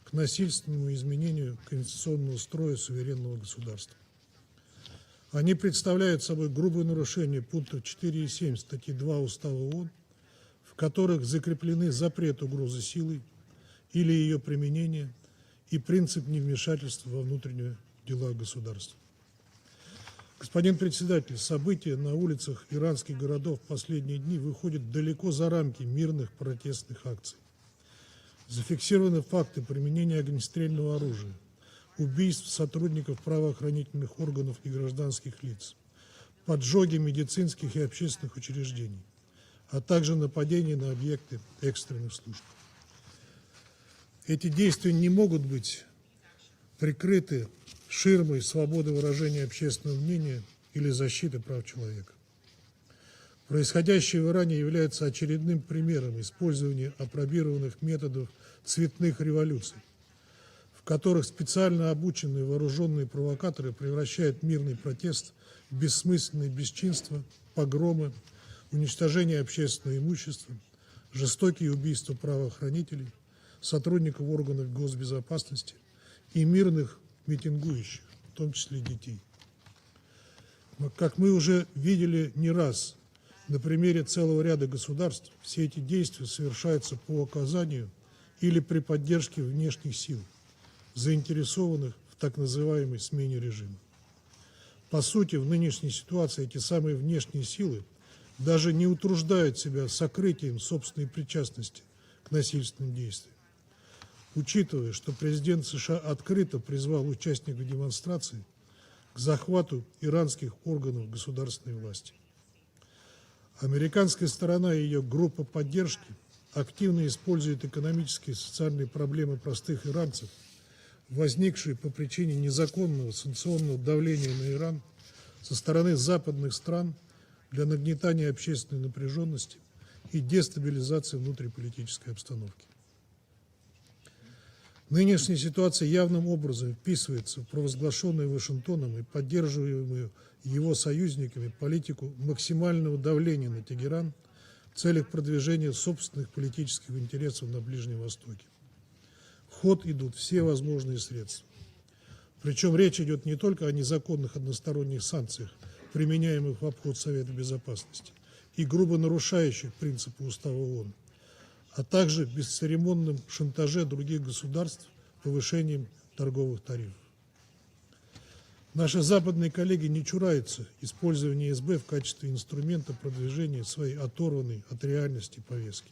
к насильственному изменению конституционного строя суверенного государства. Они представляют собой грубое нарушение пунктов 4 и 7 статьи 2 Устава ООН, в которых закреплены запрет угрозы силой или ее применения и принцип невмешательства во внутренние дела государства. Господин председатель, события на улицах иранских городов в последние дни выходят далеко за рамки мирных протестных акций. Зафиксированы факты применения огнестрельного оружия, убийств сотрудников правоохранительных органов и гражданских лиц, поджоги медицинских и общественных учреждений, а также нападения на объекты экстренных служб. Эти действия не могут быть прикрыты ширмой свободы выражения общественного мнения или защиты прав человека. Происходящее в Иране является очередным примером использования апробированных методов цветных революций, в которых специально обученные вооруженные провокаторы превращают мирный протест в бессмысленные бесчинства, погромы, уничтожение общественного имущества, жестокие убийства правоохранителей, сотрудников органов госбезопасности и мирных митингующих, в том числе детей. Как мы уже видели не раз на примере целого ряда государств, все эти действия совершаются по указанию или при поддержке внешних сил, заинтересованных в так называемой смене режима. По сути, в нынешней ситуации эти самые внешние силы даже не утруждают себя сокрытием собственной причастности к насильственным действиям. Учитывая, что президент США открыто призвал участников демонстрации к захвату иранских органов государственной власти. Американская сторона и ее группа поддержки активно использует экономические и социальные проблемы простых иранцев, возникшие по причине незаконного санкционного давления на Иран со стороны западных стран для нагнетания общественной напряженности и дестабилизации внутриполитической обстановки. Нынешняя ситуация явным образом вписывается в провозглашенную Вашингтоном и поддерживаемую его союзниками политику максимального давления на Тегеран в целях продвижения собственных политических интересов на Ближнем Востоке. В ход идут все возможные средства. Причем речь идет не только о незаконных односторонних санкциях, применяемых в обход Совета Безопасности и грубо нарушающих принципы Устава ООН, а также бесцеремонном шантаже других государств повышением торговых тарифов. Наши западные коллеги не чураются использования СБ в качестве инструмента продвижения своей оторванной от реальности повестки.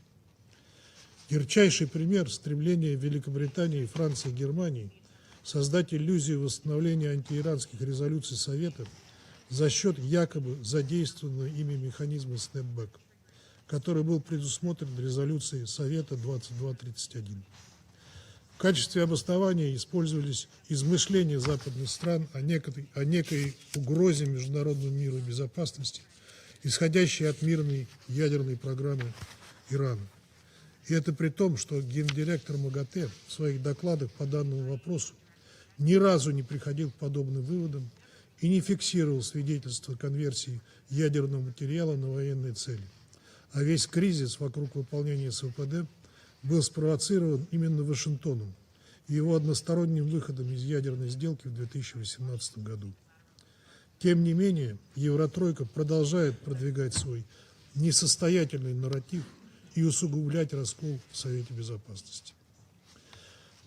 Ярчайший пример стремления Великобритании, Франции и Германии создать иллюзию восстановления антииранских резолюций Совета за счет якобы задействованного ими механизма снэпбэк, который был предусмотрен резолюцией Совета 2231. В качестве обоснования использовались измышления западных стран о некой угрозе международному миру и безопасности, исходящей от мирной ядерной программы Ирана. И это при том, что гендиректор МАГАТЭ в своих докладах по данному вопросу ни разу не приходил к подобным выводам и не фиксировал свидетельства конверсии ядерного материала на военные цели. А весь кризис вокруг выполнения СВПД был спровоцирован именно Вашингтоном и его односторонним выходом из ядерной сделки в 2018 году. Тем не менее, Евротройка продолжает продвигать свой несостоятельный нарратив и усугублять раскол в Совете Безопасности.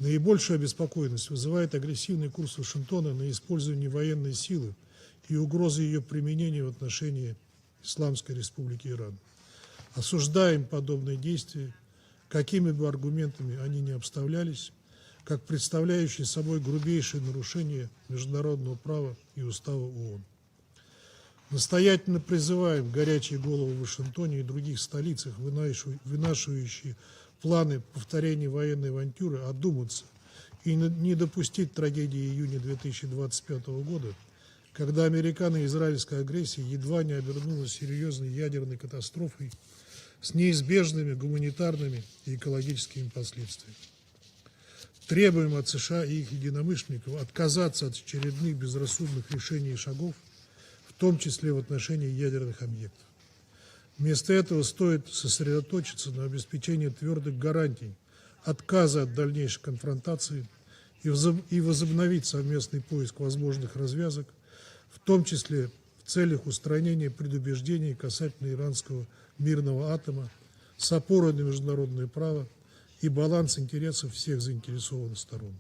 Наибольшую обеспокоенность вызывает агрессивный курс Вашингтона на использование военной силы и угрозы ее применения в отношении Исламской Республики Иран. Осуждаем подобные действия, какими бы аргументами они ни обставлялись, как представляющие собой грубейшее нарушение международного права и устава ООН. Настоятельно призываем горячие головы в Вашингтоне и других столицах, вынашивающие планы повторения военной авантюры, одуматься и не допустить трагедии июня 2025 года, когда американо-израильская агрессия едва не обернулась серьезной ядерной катастрофой с неизбежными гуманитарными и экологическими последствиями. Требуем от США и их единомышленников отказаться от очередных безрассудных решений и шагов, в том числе в отношении ядерных объектов. Вместо этого стоит сосредоточиться на обеспечении твердых гарантий отказа от дальнейшей конфронтации и возобновить совместный поиск возможных развязок, в том числе в целях устранения предубеждений касательно иранского мирного атома с опорой на международное право и баланс интересов всех заинтересованных сторон.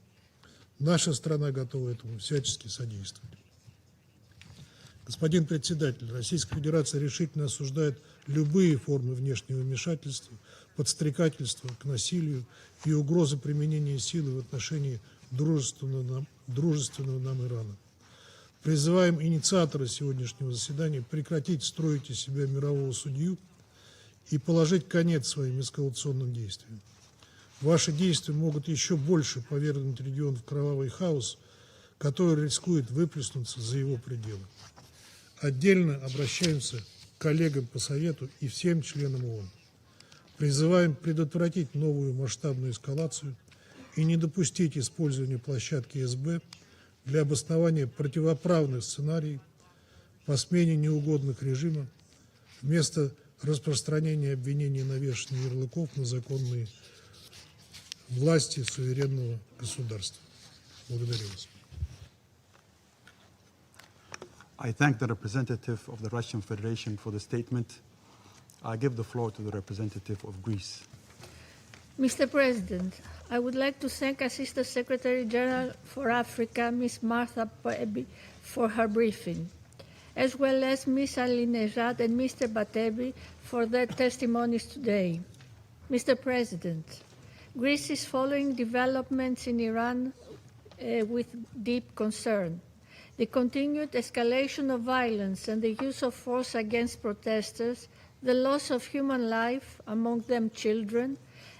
Наша страна готова этому всячески содействовать. Господин председатель, Российская Федерация решительно осуждает любые формы внешнего вмешательства, подстрекательства к насилию и угрозы применения силы в отношении дружественного нам Ирана. Призываем инициатора сегодняшнего заседания прекратить строить из себя мирового судью и положить конец своим эскалационным действиям. Ваши действия могут еще больше повергнуть регион в кровавый хаос, который рискует выплеснуться за его пределы. Отдельно обращаемся к коллегам по Совету и всем членам ООН. Призываем предотвратить новую масштабную эскалацию и не допустить использования площадки СБ для обоснования противоправных сценариев по смене неугодных режимов вместо распространения обвинений и навешивания ярлыков на законные власти суверенного государства. Благодарю вас. I thank the representative of the Russian Federation for the statement. I give the floor to the representative of Greece. Mr. President, I would like to thank Assistant Secretary General for Africa, Ms. Martha Pebi, for her briefing, as well as Ms. Ali Nejad and Mr. Batebi for their testimonies today. Mr. President, Greece is following developments in Iran with deep concern. The continued escalation of violence and the use of force against protesters, the loss of human life, among them children,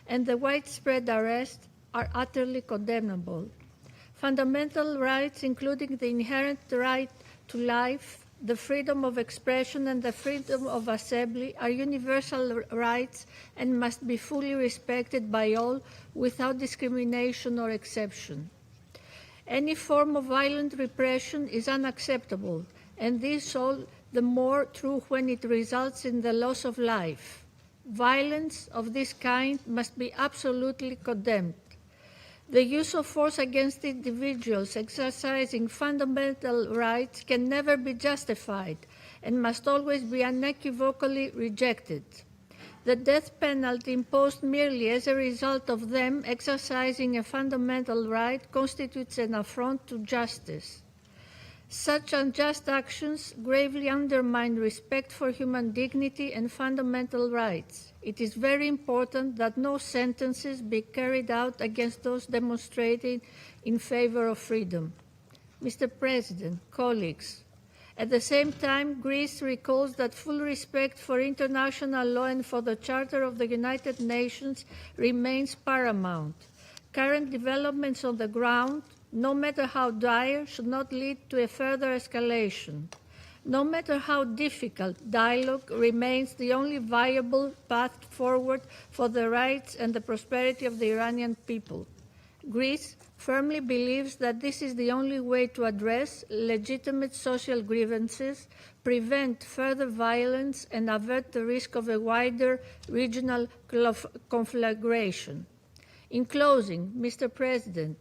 and the widespread arrest are utterly condemnable. Fundamental rights, including the inherent right to life, the freedom of expression and the freedom of assembly are universal rights and must be fully respected by all without discrimination or exception. Any form of violent repression is unacceptable, and this all the more true when it results in the loss of life. Violence of this kind must be absolutely condemned. The use of force against individuals exercising fundamental rights can never be justified and must always be unequivocally rejected. The death penalty imposed merely as a result of them exercising a fundamental right constitutes an affront to justice. Such unjust actions gravely undermine respect for human dignity and fundamental rights. It is very important that no sentences be carried out against those demonstrating in favor of freedom. Mr. President, colleagues, at the same time, Greece recalls that full respect for international law and for the Charter of the United Nations remains paramount. Current developments on the ground, no matter how dire, should not lead to a further escalation. No matter how difficult, dialogue remains the only viable path forward for the rights and the prosperity of the Iranian people. Greece firmly believes that this is the only way to address legitimate social grievances, prevent further violence, and avert the risk of a wider regional conflagration. In closing, Mr. President,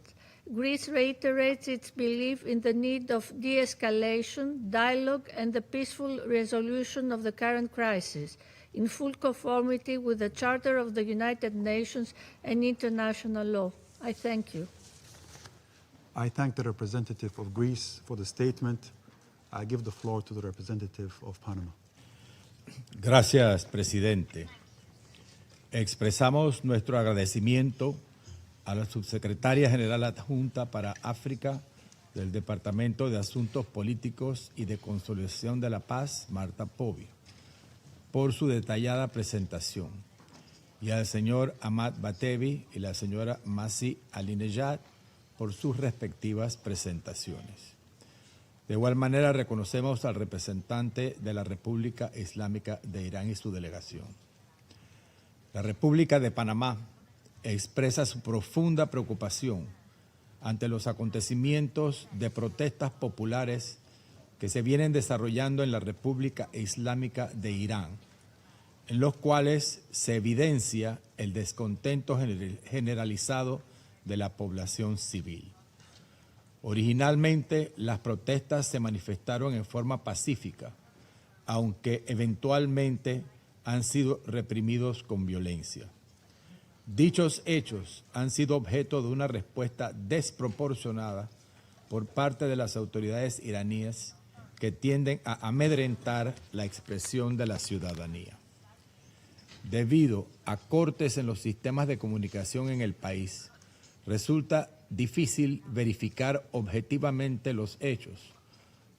Greece reiterates its belief in the need of de-escalation, dialogue, and the peaceful resolution of the current crisis, in full conformity with the Charter of the United Nations and international law. I thank you. I thank the representative of Greece for the statement. I give the floor to the representative of Panama. Gracias, presidente. Expresamos nuestro agradecimiento a la subsecretaria general adjunta para África del Departamento de Asuntos Políticos y de Consolidación de la Paz, Marta Povio, por su detallada presentación, y al señor Ahmad Batevi y la señora Masi Alinejad por sus respectivas presentaciones. De igual manera, reconocemos al representante de la República Islámica de Irán y su delegación. La República de Panamá expresa su profunda preocupación ante los acontecimientos de protestas populares que se vienen desarrollando en la República Islámica de Irán, en los cuales se evidencia el descontento generalizado de la población civil. Originalmente, las protestas se manifestaron en forma pacífica, aunque eventualmente han sido reprimidos con violencia. Dichos hechos han sido objeto de una respuesta desproporcionada por parte de las autoridades iraníes que tienden a amedrentar la expresión de la ciudadanía. Debido a cortes en los sistemas de comunicación en el país, resulta difícil verificar objetivamente los hechos,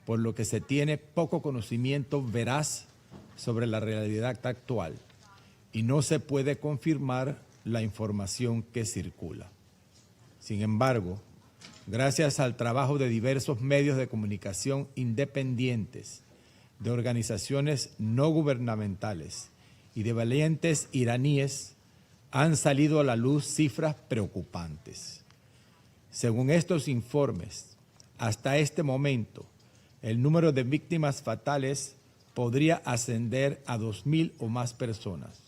por lo que se tiene poco conocimiento veraz sobre la realidad actual y no se puede confirmar la información que circula. Sin embargo, gracias al trabajo de diversos medios de comunicación independientes, de organizaciones no gubernamentales y de valientes iraníes, han salido a la luz cifras preocupantes. Según estos informes, hasta este momento, el número de víctimas fatales podría ascender a 2.000 o más personas,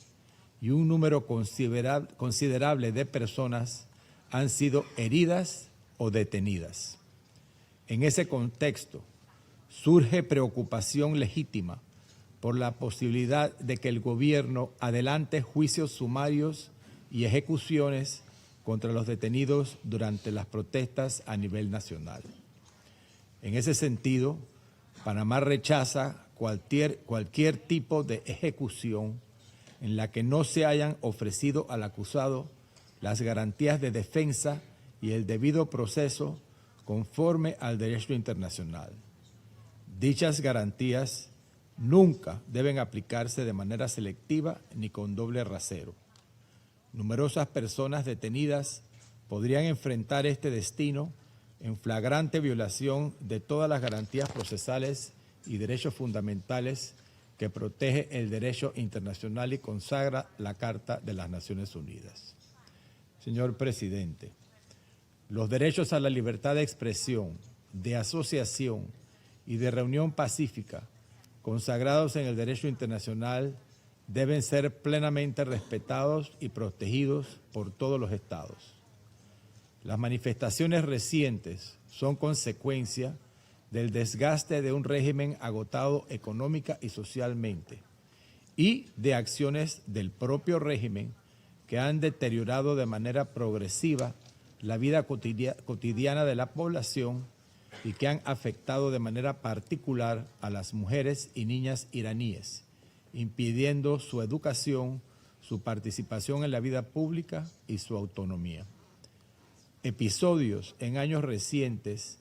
y un número considerable de personas han sido heridas o detenidas. En ese contexto, surge preocupación legítima por la posibilidad de que el gobierno adelante juicios sumarios y ejecuciones contra los detenidos durante las protestas a nivel nacional. En ese sentido, Panamá rechaza cualquier tipo de ejecución en la que no se hayan ofrecido al acusado las garantías de defensa y el debido proceso conforme al derecho internacional. Dichas garantías nunca deben aplicarse de manera selectiva ni con doble rasero. Numerosas personas detenidas podrían enfrentar este destino en flagrante violación de todas las garantías procesales y derechos fundamentales que protege el derecho internacional y consagra la Carta de las Naciones Unidas. Señor presidente, los derechos a la libertad de expresión, de asociación y de reunión pacífica, consagrados en el derecho internacional, deben ser plenamente respetados y protegidos por todos los estados. Las manifestaciones recientes son consecuencia del desgaste de un régimen agotado económica y socialmente y de acciones del propio régimen que han deteriorado de manera progresiva la vida cotidiana de la población y que han afectado de manera particular a las mujeres y niñas iraníes, impidiendo su educación, su participación en la vida pública y su autonomía. Episodios en años recientes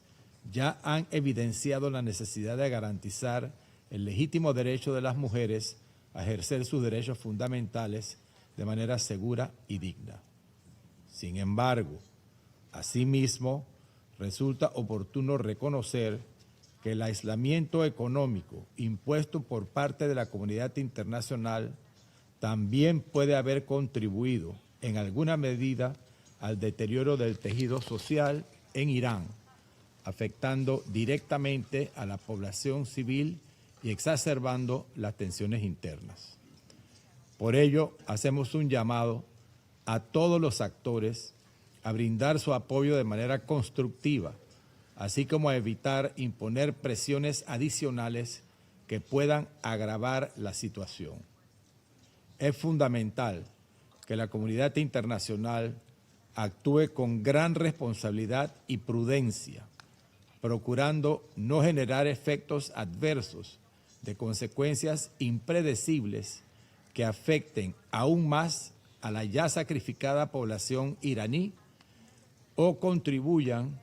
ya han evidenciado la necesidad de garantizar el legítimo derecho de las mujeres a ejercer sus derechos fundamentales de manera segura y digna. Sin embargo, asimismo, resulta oportuno reconocer que el aislamiento económico impuesto por parte de la comunidad internacional también puede haber contribuido en alguna medida al deterioro del tejido social en Irán, afectando directamente a la población civil y exacerbando las tensiones internas. Por ello, hacemos un llamado a todos los actores a brindar su apoyo de manera constructiva, así como a evitar imponer presiones adicionales que puedan agravar la situación. Es fundamental que la comunidad internacional actúe con gran responsabilidad y prudencia, procurando no generar efectos adversos de consecuencias impredecibles que afecten aún más a la ya sacrificada población iraní o contribuyan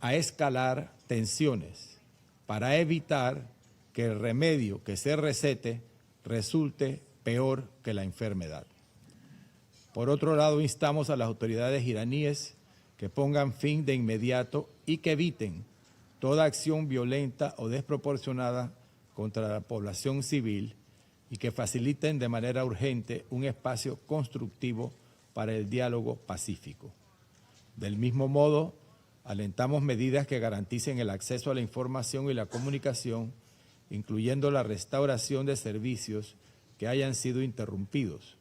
a escalar tensiones para evitar que el remedio que se recete resulte peor que la enfermedad. Por otro lado, instamos a las autoridades iraníes que pongan fin de inmediato y que eviten toda acción violenta o desproporcionada contra la población civil y que faciliten de manera urgente un espacio constructivo para el diálogo pacífico. Del mismo modo, alentamos medidas que garanticen el acceso a la información y la comunicación, incluyendo la restauración de servicios que hayan sido interrumpidos,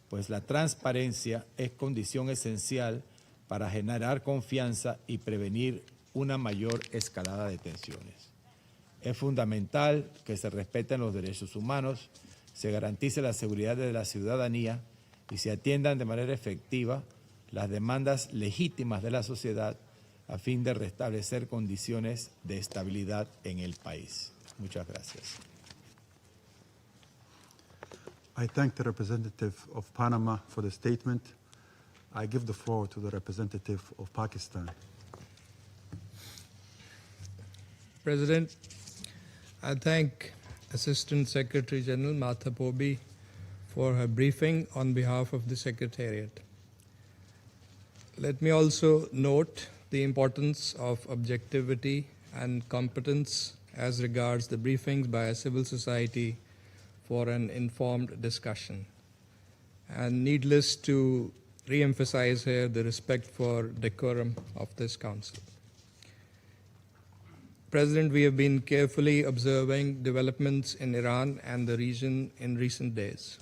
pues la transparencia es condición esencial para generar confianza y prevenir una mayor escalada de tensiones. Es fundamental que se respeten los derechos humanos, se garantice la seguridad de la ciudadanía y se atiendan de manera efectiva las demandas legítimas de la sociedad a fin de restablecer condiciones de estabilidad en el país. Muchas gracias. I thank the representative of Panama for the statement. I give the floor to the representative of Pakistan. President, I thank Assistant Secretary General Martha Poby for her briefing on behalf of the Secretariat. Let me also note the importance of objectivity and competence as regards the briefings by a civil society for an informed discussion. And needless to re-emphasize here the respect for decorum of this council. President, we have been carefully observing developments in Iran and the region in recent days.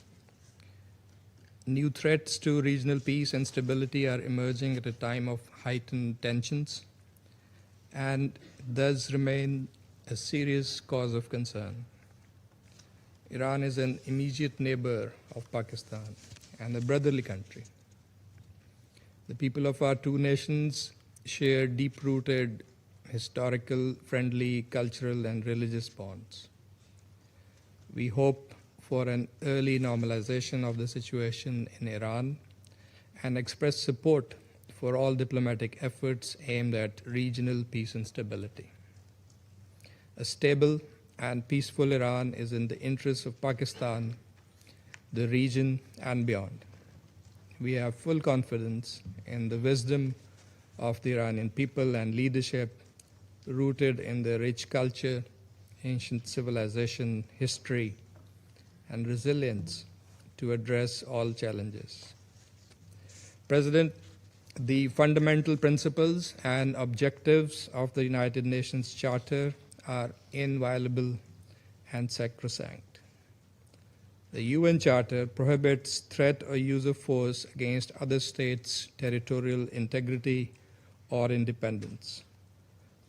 New threats to regional peace and stability are emerging at a time of heightened tensions and does remain a serious cause of concern. Iran is an immediate neighbor of Pakistan and a brotherly country. The people of our two nations share deep-rooted historical, friendly, cultural, and religious bonds. We hope for an early normalization of the situation in Iran and express support for all diplomatic efforts aimed at regional peace and stability. A stable and peaceful Iran is in the interests of Pakistan, the region, and beyond. We have full confidence in the wisdom of the Iranian people and leadership rooted in their rich culture, ancient civilization, history, and resilience to address all challenges. President, the fundamental principles and objectives of the United Nations Charter are inviolable and sacrosanct. The UN Charter prohibits threat or use of force against other states' territorial integrity or independence,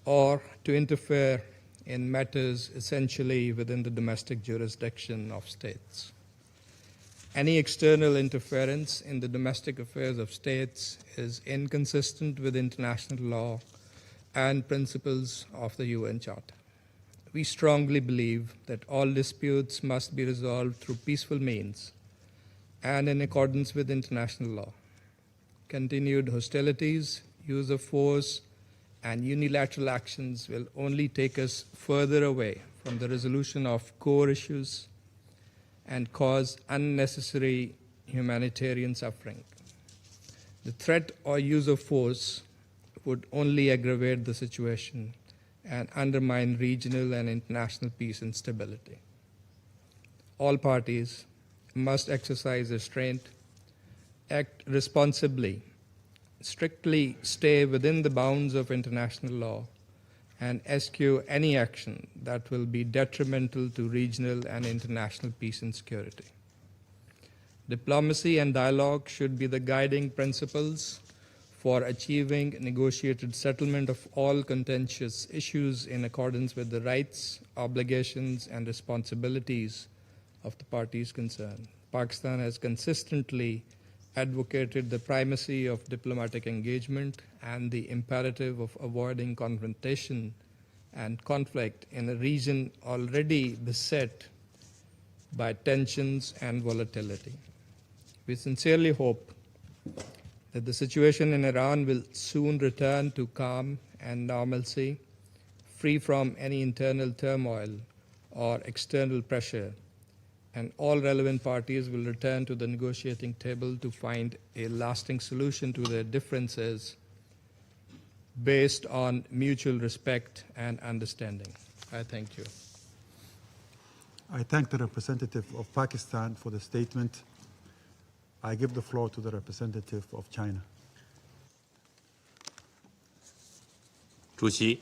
or to interfere in matters essentially within the domestic jurisdiction of states. Any external interference in the domestic affairs of states is inconsistent with international law and principles of the UN Charter. We strongly believe that all disputes must be resolved through peaceful means and in accordance with international law. Continued hostilities, use of force, and unilateral actions will only take us further away from the resolution of core issues and cause unnecessary humanitarian suffering. The threat or use of force would only aggravate the situation and undermine regional and international peace and stability. All parties must exercise restraint, act responsibly, strictly stay within the bounds of international law, and eschew any action that will be detrimental to regional and international peace and security. Diplomacy and dialogue should be the guiding principles for achieving negotiated settlement of all contentious issues in accordance with the rights, obligations, and responsibilities of the parties concerned. Pakistan has consistently advocated the primacy of diplomatic engagement and the imperative of avoiding confrontation and conflict in a region already beset by tensions and volatility. We sincerely hope that the situation in Iran will soon return to calm and normalcy, free from any internal turmoil or external pressure, and all relevant parties will return to the negotiating table to find a lasting solution to their differences based on mutual respect and understanding. I thank you. I thank the representative of Pakistan for the statement. I give the floor to the representative of China. 主席，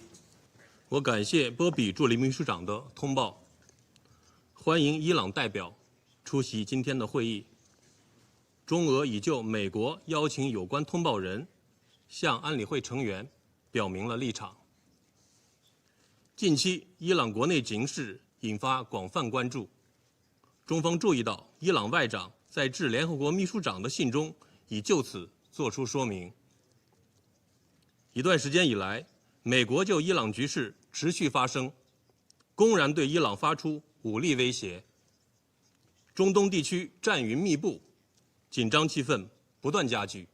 我感谢波比助理秘书长的通报，欢迎伊朗代表出席今天的会议。中俄已就美国邀请有关通报人向安理会成员表明了立场。近期，伊朗国内情势引发广泛关注，中方注意到伊朗外长在致联合国秘书长的信中已就此作出说明。一段时间以来，美国就伊朗局势持续发声，公然对伊朗发出武力威胁。中东地区战云密布，紧张气氛不断加剧。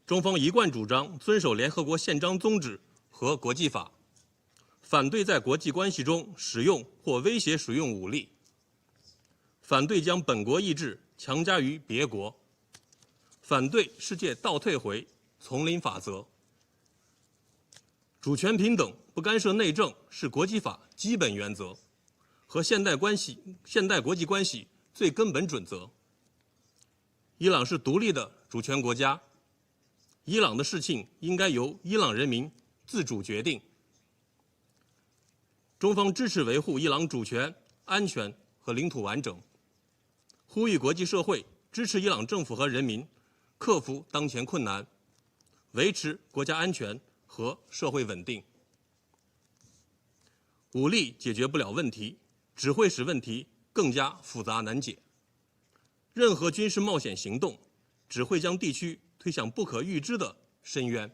中方一贯主张遵守联合国宪章宗旨和国际法，反对在国际关系中使用或威胁使用武力，反对将本国意志强加于别国，反对世界倒退回丛林法则。主权平等、不干涉内政是国际法基本原则和现代国际关系最根本准则。伊朗是独立的主权国家，伊朗的事情应该由伊朗人民自主决定。中方支持维护伊朗主权、安全和领土完整，呼吁国际社会支持伊朗政府和人民克服当前困难，维持国家安全和社会稳定。武力解决不了问题，只会使问题更加复杂难解。任何军事冒险行动只会将地区推向不可预知的深渊。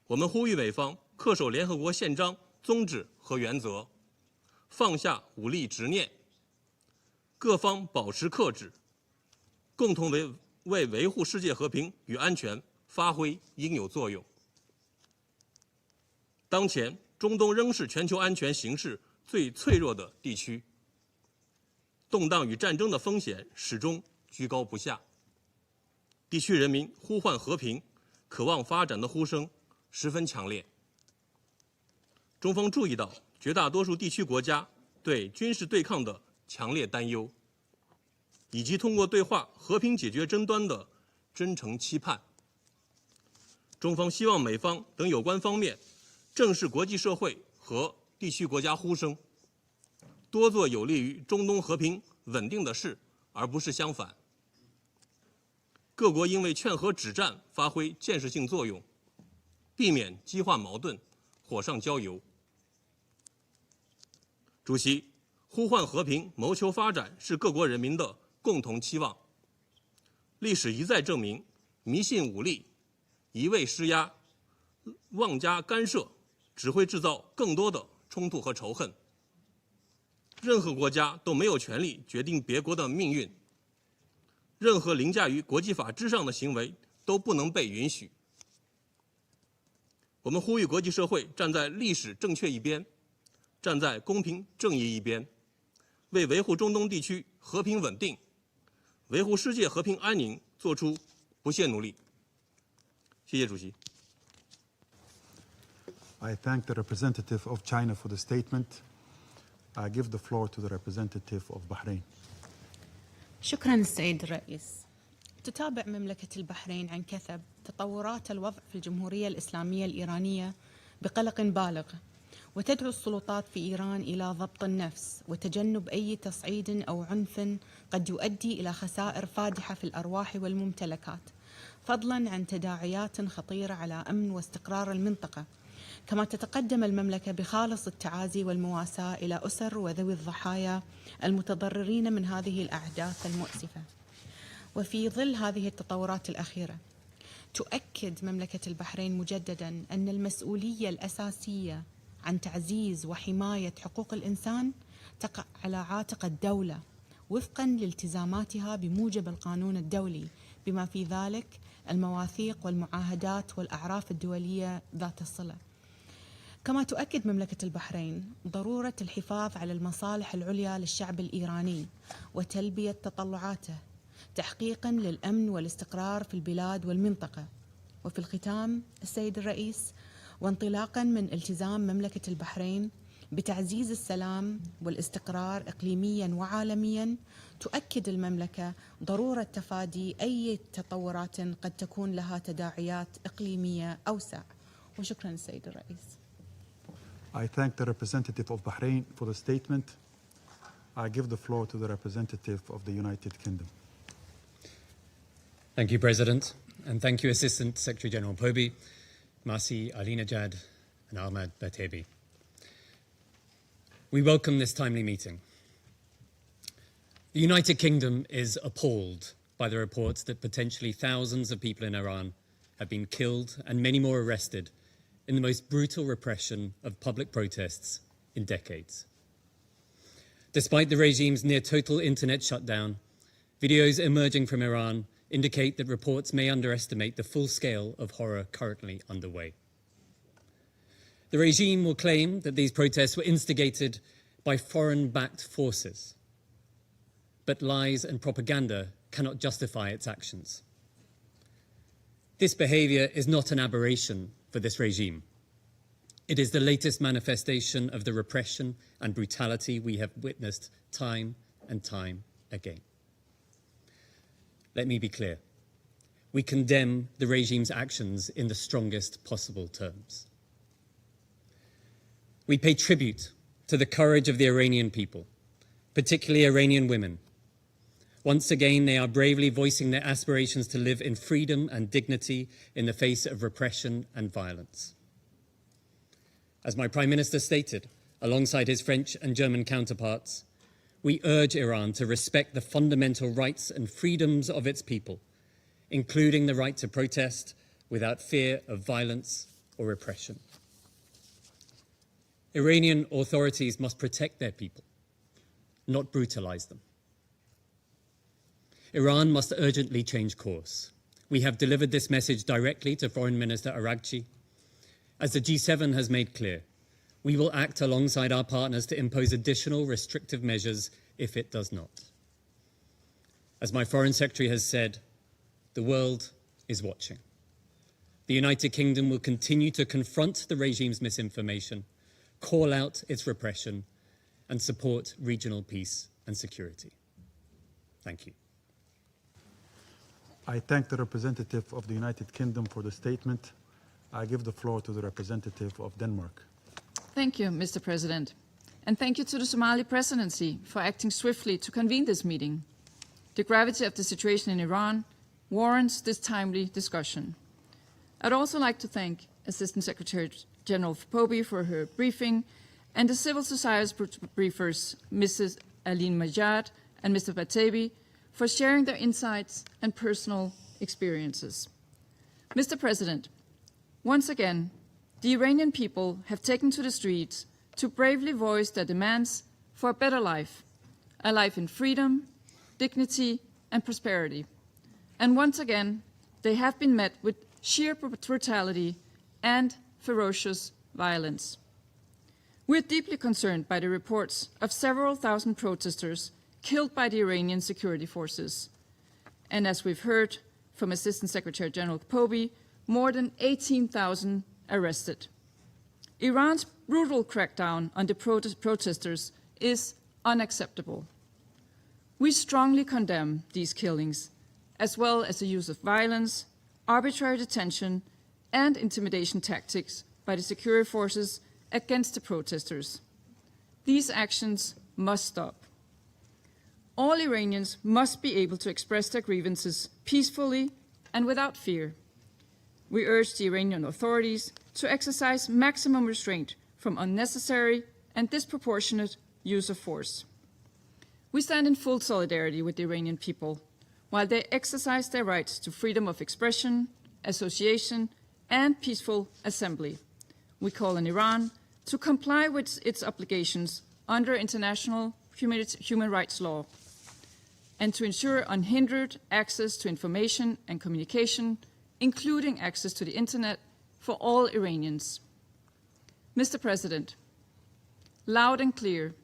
我们呼吁美方恪守联合国宪章宗旨和原则，放下武力执念，各方保持克制，共同为维护世界和平与安全发挥应有作用。当前，中东仍是全球安全形势最脆弱的地区，动荡与战争的风险始终居高不下，地区人民呼唤和平、渴望发展的呼声十分强烈。中方注意到绝大多数地区国家对军事对抗的强烈担忧，以及通过对话和平解决争端的真诚期盼。中方希望美方等有关方面正视国际社会和地区国家呼声，多做有利于中东和平稳定的事，而不是相反。各国应为劝和止战发挥建设性作用，避免激化矛盾，火上浇油。主席，呼唤和平、谋求发展是各国人民的共同期望。历史一再证明，迷信武力、一味施压、妄加干涉，只会制造更多的冲突和仇恨。任何国家都没有权利决定别国的命运，任何凌驾于国际法之上的行为都不能被允许。我们呼吁国际社会站在历史正确一边，站在公平正义一边，为维护中东地区和平稳定、维护世界和平安宁做出不懈努力。谢谢主席。I thank the representative of China for the statement. I give the floor to the representative of Bahrain. شكرا السيد الرئيس. تتابع مملكة البحرين عن كثب تطورات الوضع في الجمهورية الإسلامية الإيرانية بقلق بالغ، وتدعو السلطات في إيران إلى ضبط النفس وتجنب أي تصعيد أو عنف قد يؤدي إلى خسائر فادحة في الأرواح والممتلكات، فضلا عن تداعيات خطيرة على أمن واستقرار المنطقة. كما تتقدم المملكة بخالص التعازي والمواساة إلى أسر وذوي الضحايا المتضررين من هذه الأحداث المؤسفة. وفي ظل هذه التطورات الأخيرة، تؤكد مملكة البحرين مجددا أن المسؤولية الأساسية عن تعزيز وحماية حقوق الإنسان تقع على عاتق الدولة وفقا لالتزاماتها بموجب القانون الدولي، بما في ذلك المواثيق والمعاهدات والأعراف الدولية ذات الصلة. كما تؤكد مملكة البحرين ضرورة الحفاظ على المصالح العليا للشعب الإيراني وتلبية تطلعاته تحقيقا للأمن والاستقرار في البلاد والمنطقة. وفي الختام السيد الرئيس، وانطلاقا من التزام مملكة البحرين بتعزيز السلام والاستقرار إقليميا وعالميا، تؤكد المملكة ضرورة تفادي أي تطورات قد تكون لها تداعيات إقليمية أوسع. وشكرا السيد الرئيس. I thank the representative of Bahrain for the statement. I give the floor to the representative of the United Kingdom. Thank you, President, and thank you, Assistant Secretary General Pobi, Masi Alinejad, and Ahmad Batebi. We welcome this timely meeting. The United Kingdom is appalled by the reports that potentially thousands of people in Iran have been killed and many more arrested in the most brutal repression of public protests in decades. Despite the regime's near total internet shutdown, videos emerging from Iran indicate that reports may underestimate the full scale of horror currently underway. The regime will claim that these protests were instigated by foreign-backed forces, but lies and propaganda cannot justify its actions. This behavior is not an aberration for this regime. It is the latest manifestation of the repression and brutality we have witnessed time and time again. Let me be clear. We condemn the regime's actions in the strongest possible terms. We pay tribute to the courage of the Iranian people, particularly Iranian women. Once again, they are bravely voicing their aspirations to live in freedom and dignity in the face of repression and violence. As my Prime Minister stated, alongside his French and German counterparts, we urge Iran to respect the fundamental rights and freedoms of its people, including the right to protest without fear of violence or repression. Iranian authorities must protect their people, not brutalize them. Iran must urgently change course. We have delivered this message directly to Foreign Minister Araghchi. As the G7 has made clear, we will act alongside our partners to impose additional restrictive measures if it does not. As my Foreign Secretary has said, the world is watching. The United Kingdom will continue to confront the regime's misinformation, call out its repression, and support regional peace and security. Thank you. I thank the representative of the United Kingdom for the statement. I give the floor to the representative of Denmark. Thank you, Mr. President. And thank you to the Somali presidency for acting swiftly to convene this meeting. The gravity of the situation in Iran warrants this timely discussion. I'd also like to thank Assistant Secretary General Poby for her briefing and the civil society briefers, Mrs. Aline Majad and Mr. Batebi, for sharing their insights and personal experiences. Mr. President, once again, the Iranian people have taken to the streets to bravely voice their demands for a better life, a life in freedom, dignity, and prosperity. And once again, they have been met with sheer brutality and ferocious violence. We're deeply concerned by the reports of several thousand protesters killed by the Iranian security forces. And as we've heard from Assistant Secretary General Poby, more than 18,000 arrested. Iran's brutal crackdown on the protesters is unacceptable. We strongly condemn these killings, as well as the use of violence, arbitrary detention, and intimidation tactics by the security forces against the protesters. These actions must stop. All Iranians must be able to express their grievances peacefully and without fear. We urge the Iranian authorities to exercise maximum restraint from unnecessary and disproportionate use of force. We stand in full solidarity with the Iranian people while they exercise their rights to freedom of expression, association, and peaceful assembly. We call on Iran to comply with its obligations under international human rights law and to ensure unhindered access to information and communication, including access to the internet, for all Iranians. Mr. President, loud and clear,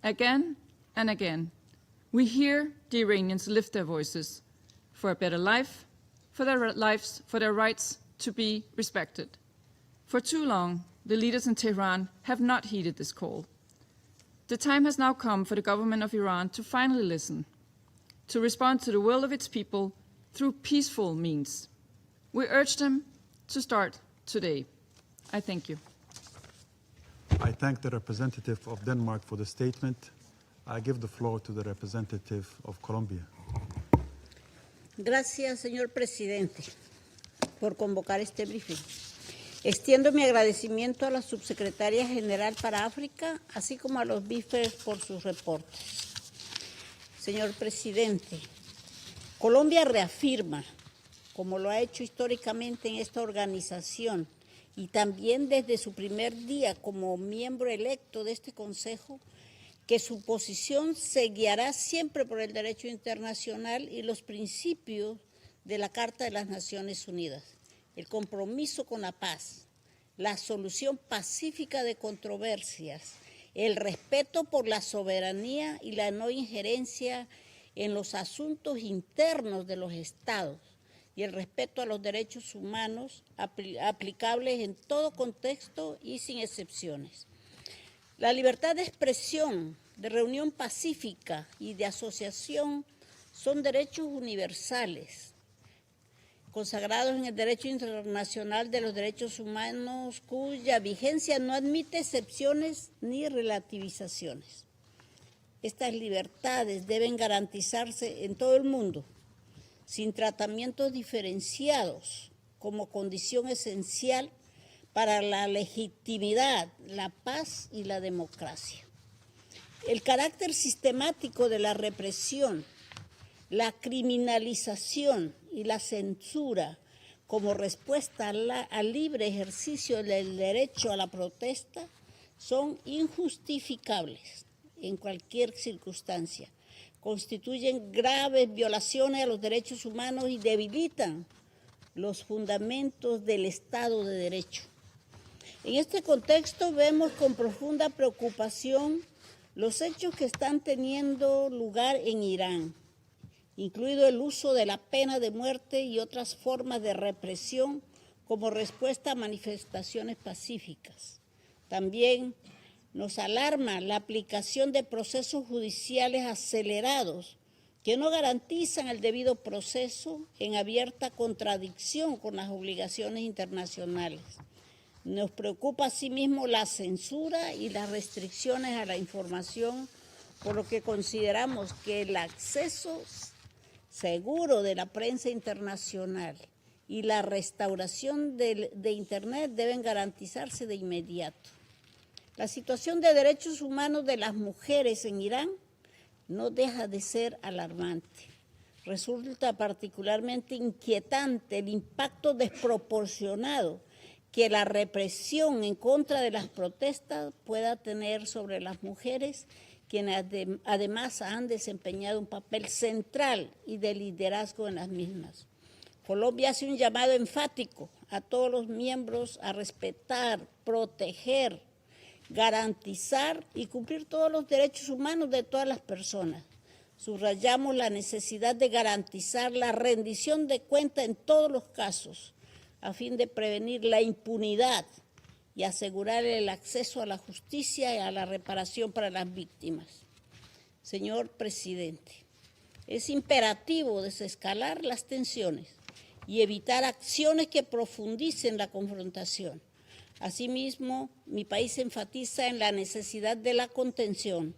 again and again, we hear the Iranians lift their voices for a better life, for their lives, for their rights to be respected. For too long, the leaders in Tehran have not heeded this call. The time has now come for the government of Iran to finally listen, to respond to the will of its people through peaceful means. We urge them to start today. I thank you. I thank the representative of Denmark for the statement. I give the floor to the representative of Colombia. Gracias, señor presidente, por convocar este briefing. Extiendo mi agradecimiento a la subsecretaria general para África, así como a los briefers por sus reportes. Señor presidente, Colombia reafirma, como lo ha hecho históricamente en esta organización y también desde su primer día como miembro electo de este Consejo, que su posición se guiará siempre por el derecho internacional y los principios de la Carta de las Naciones Unidas, el compromiso con la paz, la solución pacífica de controversias, el respeto por la soberanía y la no injerencia en los asuntos internos de los estados y el respeto a los derechos humanos aplicables en todo contexto y sin excepciones. La libertad de expresión, de reunión pacífica y de asociación son derechos universales, consagrados en el derecho internacional de los derechos humanos, cuya vigencia no admite excepciones ni relativizaciones. Estas libertades deben garantizarse en todo el mundo, sin tratamientos diferenciados, como condición esencial para la legitimidad, la paz y la democracia. El carácter sistemático de la represión, la criminalización y la censura como respuesta al libre ejercicio del derecho a la protesta son injustificables en cualquier circunstancia, constituyen graves violaciones a los derechos humanos y debilitan los fundamentos del Estado de Derecho. En este contexto vemos con profunda preocupación los hechos que están teniendo lugar en Irán, incluido el uso de la pena de muerte y otras formas de represión como respuesta a manifestaciones pacíficas. También Nos alarma la aplicación de procesos judiciales acelerados que no garantizan el debido proceso, en abierta contradicción con las obligaciones internacionales. Nos preocupa asimismo la censura y las restricciones a la información, por lo que consideramos que el acceso seguro de la prensa internacional y la restauración de Internet deben garantizarse de inmediato. La situación de derechos humanos de las mujeres en Irán no deja de ser alarmante. Resulta particularmente inquietante el impacto desproporcionado que la represión en contra de las protestas pueda tener sobre las mujeres, quienes además han desempeñado un papel central y de liderazgo en las mismas. Colombia hace un llamado enfático a todos los miembros a respetar, proteger, garantizar y cumplir todos los derechos humanos de todas las personas. Subrayamos la necesidad de garantizar la rendición de cuentas en todos los casos, a fin de prevenir la impunidad y asegurar el acceso a la justicia y a la reparación para las víctimas. Señor presidente, es imperativo desescalar las tensiones y evitar acciones que profundicen la confrontación. Asimismo, mi país enfatiza en la necesidad de la contención.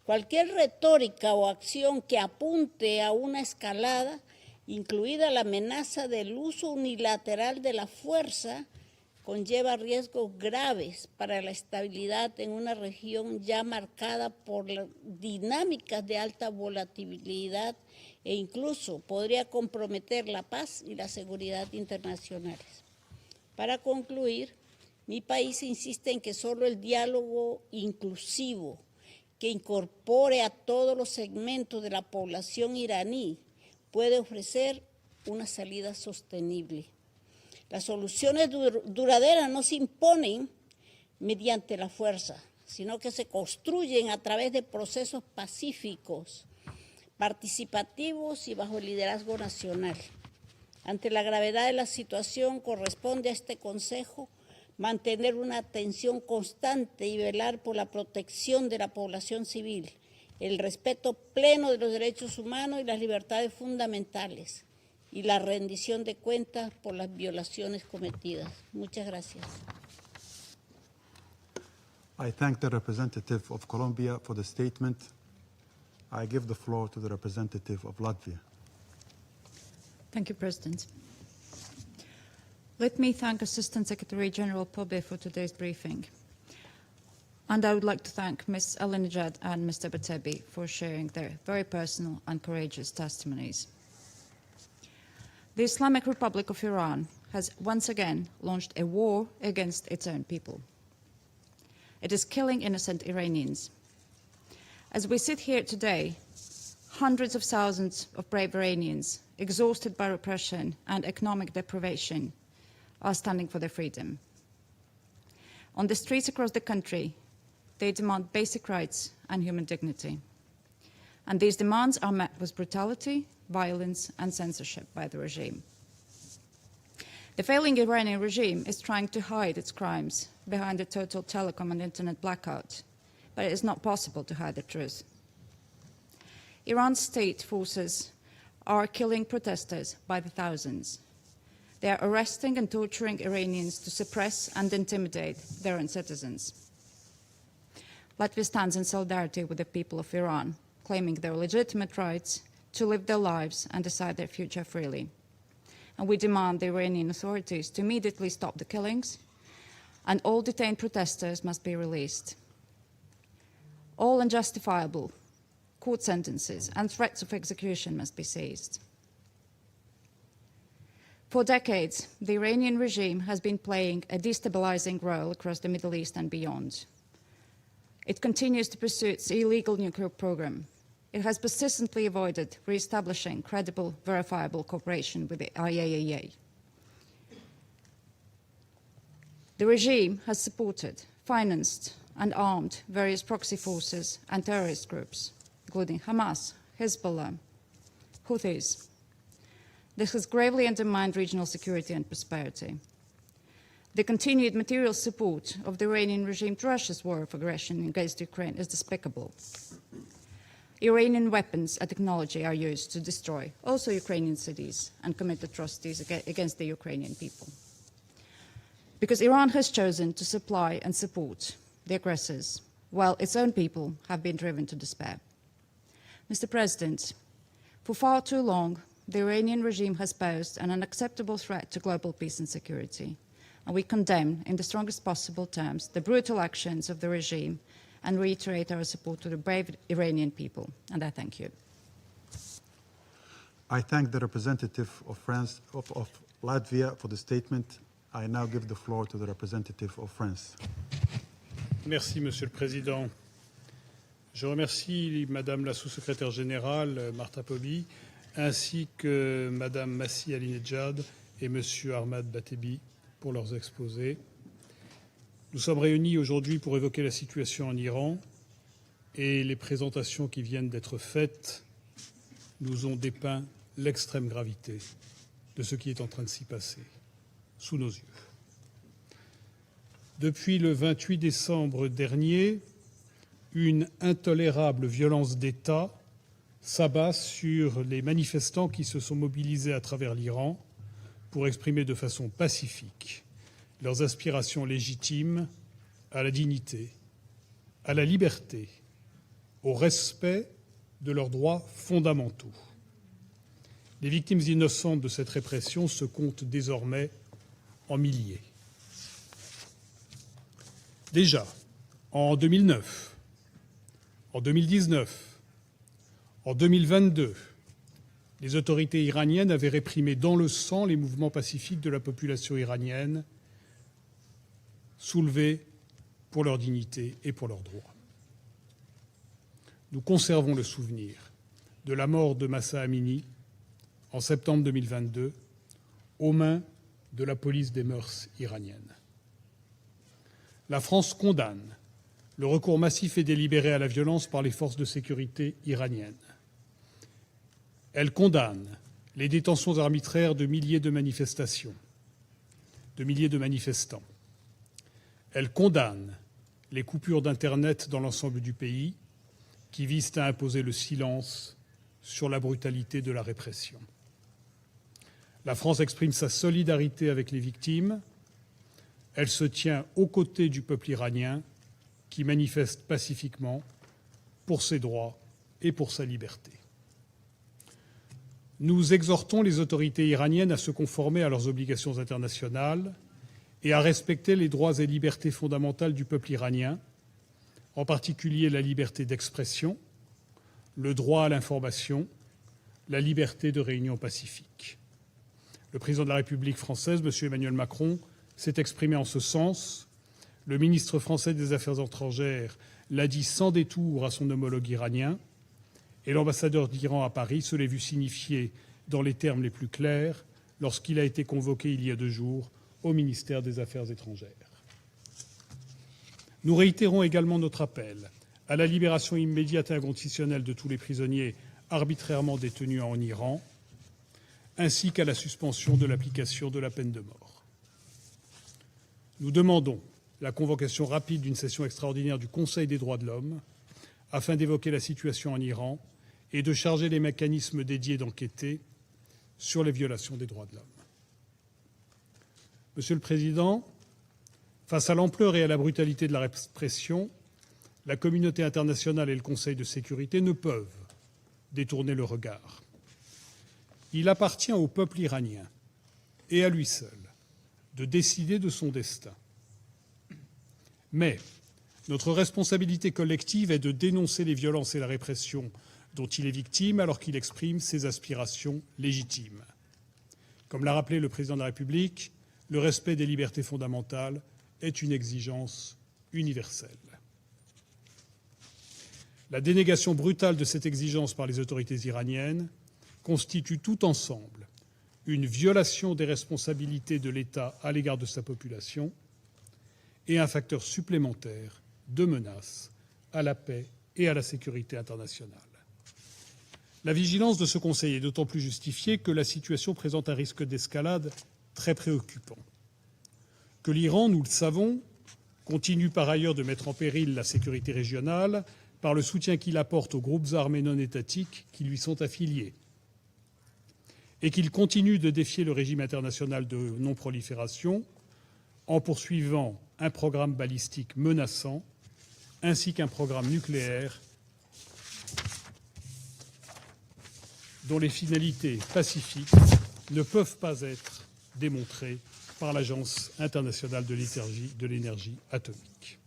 Cualquier retórica o acción que apunte a una escalada, incluida la amenaza del uso unilateral de la fuerza, conlleva riesgos graves para la estabilidad en una región ya marcada por dinámicas de alta volatilidad e incluso podría comprometer la paz y la seguridad internacionales. Para concluir, mi país insiste en que solo el diálogo inclusivo, que incorpore a todos los segmentos de la población iraní, puede ofrecer una salida sostenible. Las soluciones duraderas no se imponen mediante la fuerza, sino que se construyen a través de procesos pacíficos, participativos y bajo el liderazgo nacional. Ante la gravedad de la situación, corresponde a este Consejo mantener una atención constante y velar por la protección de la población civil, el respeto pleno de los derechos humanos y las libertades fundamentales, y la rendición de cuentas por las violaciones cometidas. Muchas gracias. I thank the representative of Colombia for the statement. I give the floor to the representative of Latvia. Thank you, President. Let me thank Assistant Secretary General Pobe for today's briefing. And I would like to thank Ms. Alinejad and Mr. Batebi for sharing their very personal and courageous testimonies. The Islamic Republic of Iran has once again launched a war against its own people. It is killing innocent Iranians. As we sit here today, hundreds of thousands of brave Iranians, exhausted by repression and economic deprivation, are standing for their freedom. On the streets across the country, they demand basic rights and human dignity. And these demands are met with brutality, violence, and censorship by the regime. The failing Iranian regime is trying to hide its crimes behind a total telecom and internet blackout, but it is not possible to hide the truth. Iran's state forces are killing protesters by the thousands. They are arresting and torturing Iranians to suppress and intimidate their own citizens. Latvia stands in solidarity with the people of Iran, claiming their legitimate rights to live their lives and decide their future freely. And we demand the Iranian authorities to immediately stop the killings, and all detained protesters must be released. All unjustifiable court sentences and threats of execution must be seized. For decades, the Iranian regime has been playing a destabilizing role across the Middle East and beyond. It continues to pursue its illegal nuclear program. It has persistently avoided re-establishing credible, verifiable cooperation with the IAEA. The regime has supported, financed, and armed various proxy forces and terrorist groups, including Hamas, Hezbollah, Houthis. This has gravely undermined regional security and prosperity. The continued material support of the Iranian regime to Russia's war of aggression against Ukraine is despicable. Iranian weapons and technology are used to destroy also Ukrainian cities and commit atrocities against the Ukrainian people. Because Iran has chosen to supply and support the aggressors, while its own people have been driven to despair. Mr. President, for far too long, the Iranian regime has posed an unacceptable threat to global peace and security, and we condemn in the strongest possible terms the brutal actions of the regime and reiterate our support to the brave Iranian people, and I thank you. I thank the representative of Latvia for the statement. I now give the floor to the representative of France. Merci, Monsieur le Président. Je remercie Madame la sous-secrétaire générale, Marta Pobi, ainsi que Madame Massi Alinejad et Monsieur Ahmad Batebi pour leurs exposés. Nous sommes réunis aujourd'hui pour évoquer la situation en Iran et les présentations qui viennent d'être faites nous ont dépeint l'extrême gravité de ce qui est en train de s'y passer sous nos yeux. Depuis le 28 décembre dernier, une intolérable violence d'État s'abat sur les manifestants qui se sont mobilisés à travers l'Iran pour exprimer de façon pacifique leurs aspirations légitimes à la dignité, à la liberté, au respect de leurs droits fondamentaux. Les victimes innocentes de cette répression se comptent désormais en milliers. Déjà, en 2009, en 2019, en 2022, les autorités iraniennes avaient réprimé dans le sang les mouvements pacifiques de la population iranienne, soulevés pour leur dignité et pour leurs droits. Nous conservons le souvenir de la mort de Mahsa Amini en septembre 2022 aux mains de la police des mœurs iranienne. La France condamne le recours massif et délibéré à la violence par les forces de sécurité iraniennes. Elle condamne les détentions arbitraires de milliers de manifestations, de milliers de manifestants. Elle condamne les coupures d'Internet dans l'ensemble du pays qui visent à imposer le silence sur la brutalité de la répression. La France exprime sa solidarité avec les victimes. Elle se tient aux côtés du peuple iranien qui manifeste pacifiquement pour ses droits et pour sa liberté. Nous exhortons les autorités iraniennes à se conformer à leurs obligations internationales et à respecter les droits et libertés fondamentales du peuple iranien, en particulier la liberté d'expression, le droit à l'information, la liberté de réunion pacifique. Le président de la République française, M. Emmanuel Macron, s'est exprimé en ce sens. Le ministre français des Affaires étrangères l'a dit sans détour à son homologue iranien, et l'ambassadeur d'Iran à Paris se l'est vu signifier dans les termes les plus clairs lorsqu'il a été convoqué il y a 2 jours au ministère des Affaires étrangères. Nous réitérons également notre appel à la libération immédiate et inconditionnelle de tous les prisonniers arbitrairement détenus en Iran, ainsi qu'à la suspension de l'application de la peine de mort. Nous demandons la convocation rapide d'une session extraordinaire du Conseil des droits de l'homme afin d'évoquer la situation en Iran et de charger les mécanismes dédiés d'enquêter sur les violations des droits de l'homme. Monsieur le Président, face à l'ampleur et à la brutalité de la répression, la communauté internationale et le Conseil de sécurité ne peuvent détourner le regard. Il appartient au peuple iranien, et à lui seul, de décider de son destin. Mais notre responsabilité collective est de dénoncer les violences et la répression dont il est victime alors qu'il exprime ses aspirations légitimes. Comme l'a rappelé le président de la République, le respect des libertés fondamentales est une exigence universelle. La dénégation brutale de cette exigence par les autorités iraniennes constitue tout ensemble une violation des responsabilités de l'État à l'égard de sa population et un facteur supplémentaire de menace à la paix et à la sécurité internationale. La vigilance de ce Conseil est d'autant plus justifiée que la situation présente un risque d'escalade très préoccupant. que l'Iran, nous le savons, continue par ailleurs de mettre en péril la sécurité régionale par le soutien qu'il apporte aux groupes armés non étatiques qui lui sont affiliés, et qu'il continue de défier le régime international de non-prolifération en poursuivant un programme balistique menaçant ainsi qu'un programme nucléaire dont les finalités pacifiques ne peuvent pas être démontrées par l'Agence internationale de l'énergie atomique.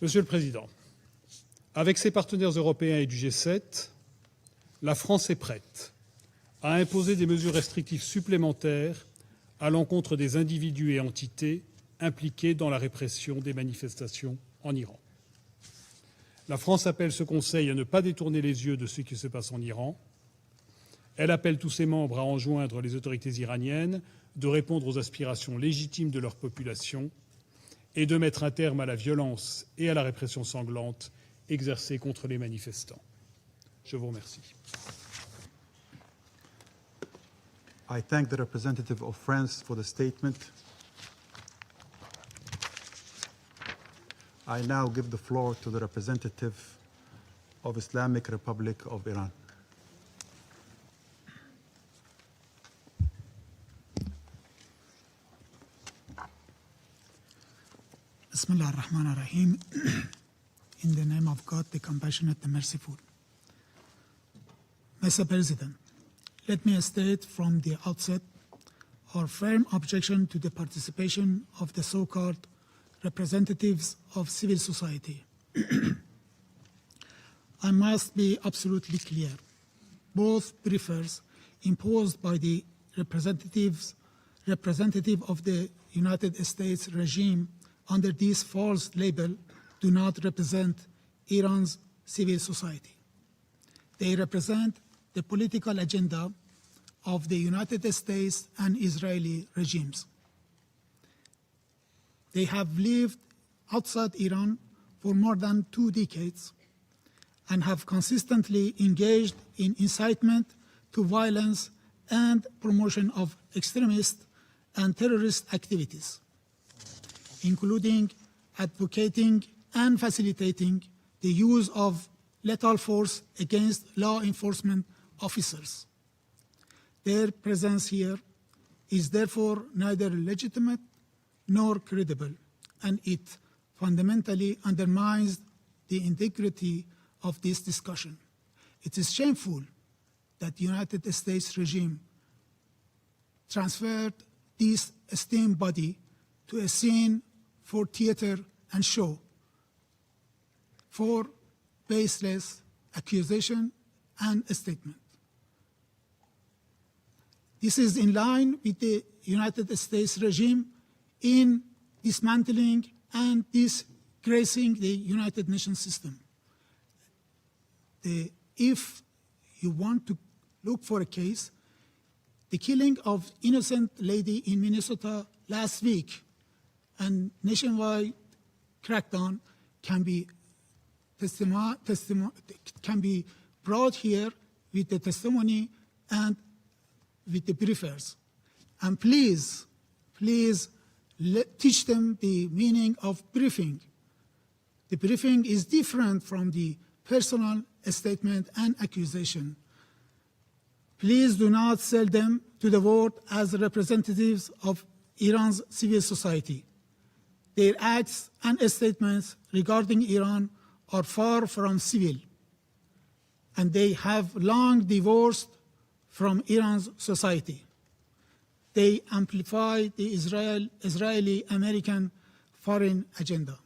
Monsieur le Président, avec ses partenaires européens et du G7, la France est prête à imposer des mesures restrictives supplémentaires à l'encontre des individus et entités impliqués dans la répression des manifestations en Iran. La France appelle ce Conseil à ne pas détourner les yeux de ce qui se passe en Iran. Elle appelle tous ses membres à enjoindre les autorités iraniennes de répondre aux aspirations légitimes de leur population et de mettre un terme à la violence et à la répression sanglante exercée contre les manifestants. Je vous remercie. I thank the representative of France for the statement. I now give the floor to the representative of Islamic Republic of Iran. Bismillah ar-Rahman ar-Rahim. In the name of God, the compassionate, the merciful. Mr. President, let me state from the outset our firm objection to the participation of the so-called representatives of civil society. I must be absolutely clear. Both briefers imposed by the representative of the United States regime under this false label do not represent Iran's civil society. They represent the political agenda of the United States and Israeli regimes. They have lived outside Iran for more than 2 decades and have consistently engaged in incitement to violence and promotion of extremist and terrorist activities, including advocating and facilitating the use of lethal force against law enforcement officers. Their presence here is therefore neither legitimate nor credible, and it fundamentally undermines the integrity of this discussion. It is shameful that the United States regime transferred this esteemed body to a scene for theater and show, for baseless accusation and statement. This is in line with the United States regime in dismantling and disgracing the United Nations system. If you want to look for a case, the killing of innocent lady in Minnesota last week and nationwide crackdown can be brought here with the testimony and with the briefers. And please teach them the meaning of briefing. The briefing is different from the personal statement and accusation. Please do not sell them to the world as representatives of Iran's civil society. Their acts and statements regarding Iran are far from civil, and they have long divorced from Iran's society. They amplify the Israeli-American foreign agenda.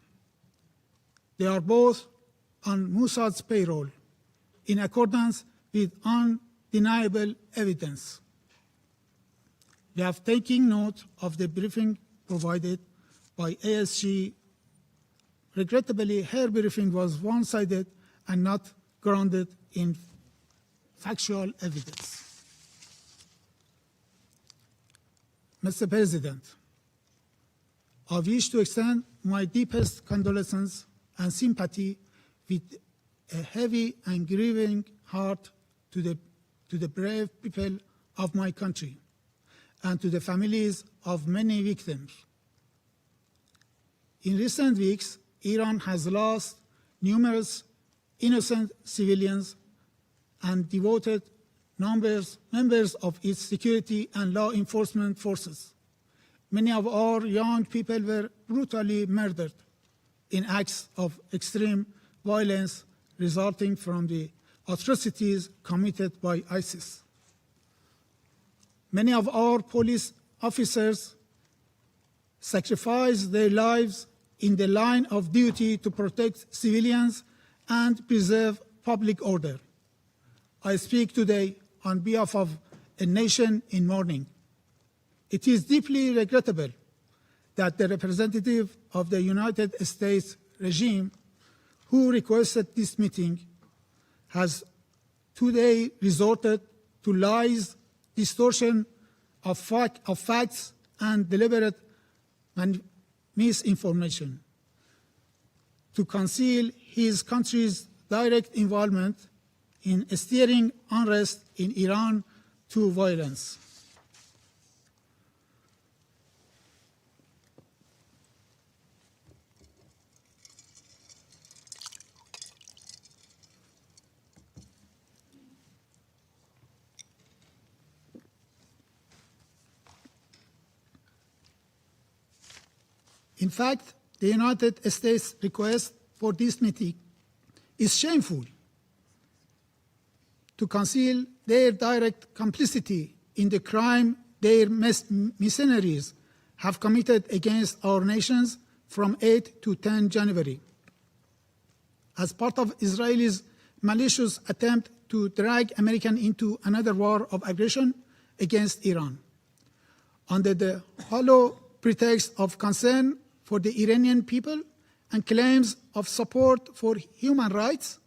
They are both on Mossad's payroll in accordance with undeniable evidence. We have taken note of the briefing provided by ASG. Regrettably, her briefing was one-sided and not grounded in factual evidence. Mr. President, I wish to extend my deepest condolences and sympathy with a heavy and grieving heart to the brave people of my country and to the families of many victims. In recent weeks, Iran has lost numerous innocent civilians and devoted members of its security and law enforcement forces. Many of our young people were brutally murdered in acts of extreme violence resulting from the atrocities committed by ISIS. Many of our police officers sacrificed their lives in the line of duty to protect civilians and preserve public order. I speak today on behalf of a nation in mourning. It is deeply regrettable that the representative of the United States regime who requested this meeting has today resorted to lies, distortion of facts, and deliberate misinformation to conceal his country's direct involvement in steering unrest in Iran to violence. In fact, the United States request for this meeting is shameful to conceal their direct complicity in the crime their mercenaries have committed against our nations from 8 to 10 January. As part of Israel's malicious attempt to drag America into another war of aggression against Iran. Under the hollow pretext of concern for the Iranian people and claims of support for human rights,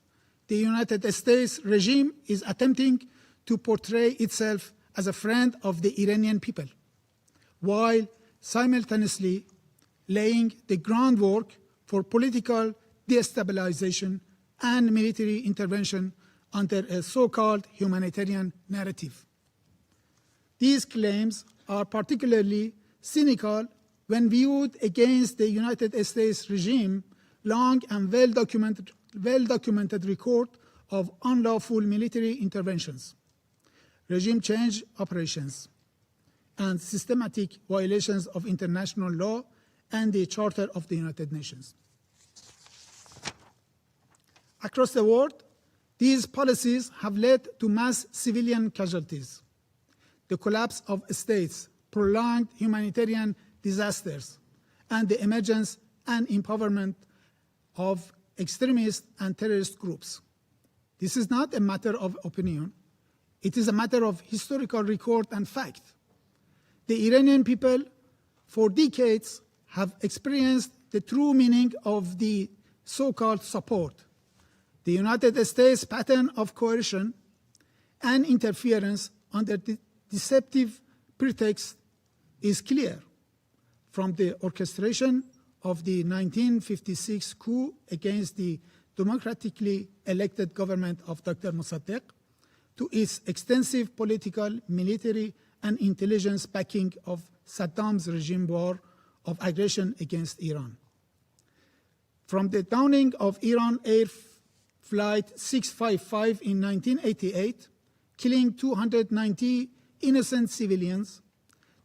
the United States regime is attempting to portray itself as a friend of the Iranian people, while simultaneously laying the groundwork for political destabilization and military intervention under a so-called humanitarian narrative. These claims are particularly cynical when viewed against the United States regime long and well-documented record of unlawful military interventions, regime change operations, and systematic violations of international law and the Charter of the United Nations. Across the world, these policies have led to mass civilian casualties, the collapse of states, prolonged humanitarian disasters, and the emergence and empowerment of extremist and terrorist groups. This is not a matter of opinion. It is a matter of historical record and fact. The Iranian people for decades have experienced the true meaning of the so-called support. The United States pattern of coercion and interference under the deceptive pretext is clear, from the orchestration of the 1956 coup against the democratically elected government of Dr. Mossadegh to its extensive political, military, and intelligence backing of Saddam's regime war of aggression against Iran. From the downing of Iran Air Flight 655 in 1988, killing 290 innocent civilians,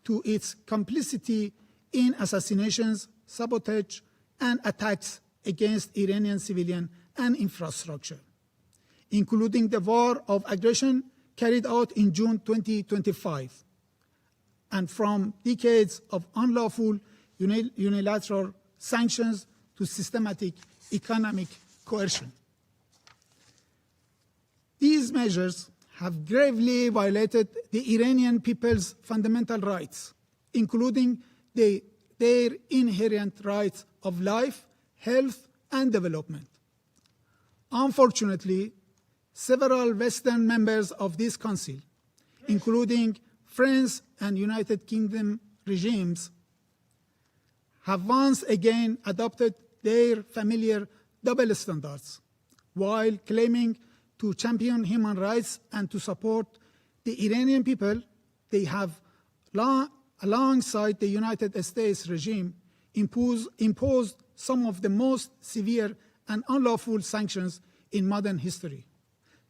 to its complicity in assassinations, sabotage, and attacks against Iranian civilian and infrastructure, including the war of aggression carried out in June 2025, and from decades of unlawful unilateral sanctions to systematic economic coercion. These measures have gravely violated the Iranian people's fundamental rights, including their inherent rights of life, health, and development. Unfortunately, several Western members of this Council, including France and United Kingdom regimes, have once again adopted their familiar double standards, while claiming to champion human rights and to support the Iranian people. They have alongside the United States regime, imposed some of the most severe and unlawful sanctions in modern history.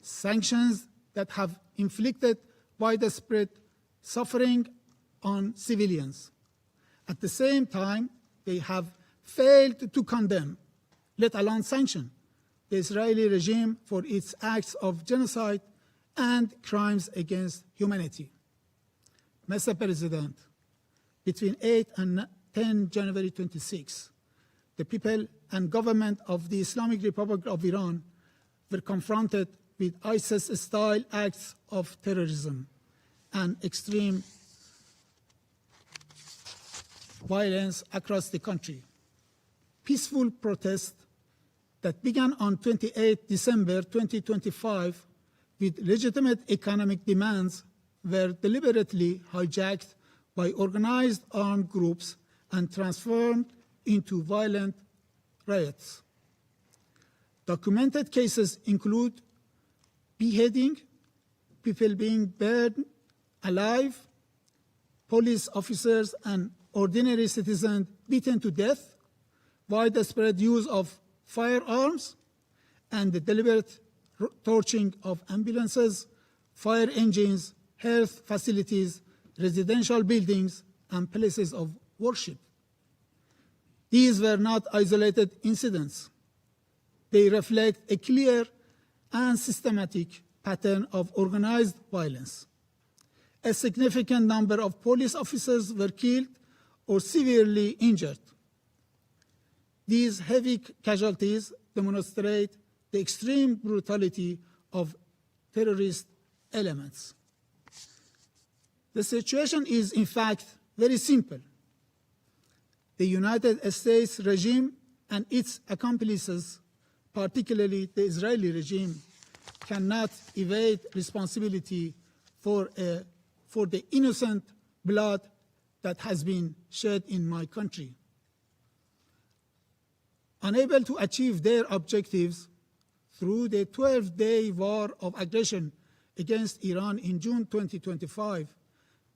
Sanctions that have inflicted widespread suffering on civilians. At the same time, they have failed to condemn, let alone sanction, the Israeli regime for its acts of genocide and crimes against humanity. Mr. President, between 8 and 10 January 26, the people and government of the Islamic Republic of Iran were confronted with ISIS-style acts of terrorism and extreme violence across the country. Peaceful protests that began on 28 December 2025 with legitimate economic demands were deliberately hijacked by organized armed groups and transformed into violent riots. Documented cases include beheading, people being burned alive, police officers and ordinary citizens beaten to death, widespread use of firearms, and the deliberate torching of ambulances, fire engines, health facilities, residential buildings, and places of worship. These were not isolated incidents. They reflect a clear and systematic pattern of organized violence. A significant number of police officers were killed or severely injured. These heavy casualties demonstrate the extreme brutality of terrorist elements. The situation is, in fact, very simple. The United States regime and its accomplices, particularly the Israeli regime, cannot evade responsibility for the innocent blood that has been shed in my country. Unable to achieve their objectives through the 12-day war of aggression against Iran in June 2025,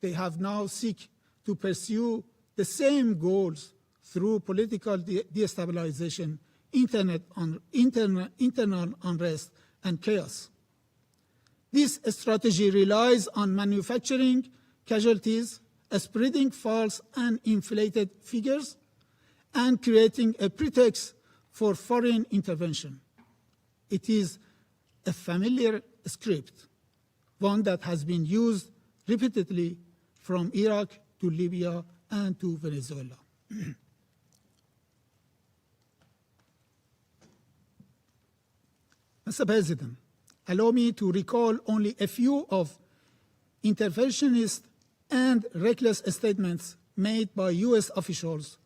they have now sought to pursue the same goals through political destabilization, internal unrest, and chaos. This strategy relies on manufacturing casualties, spreading false and inflated figures, and creating a pretext for foreign intervention. It is a familiar script, one that has been used repeatedly from Iraq to Libya and to Venezuela. Mr. President, allow me to recall only a few of interventionist and reckless statements made by U.S. officials,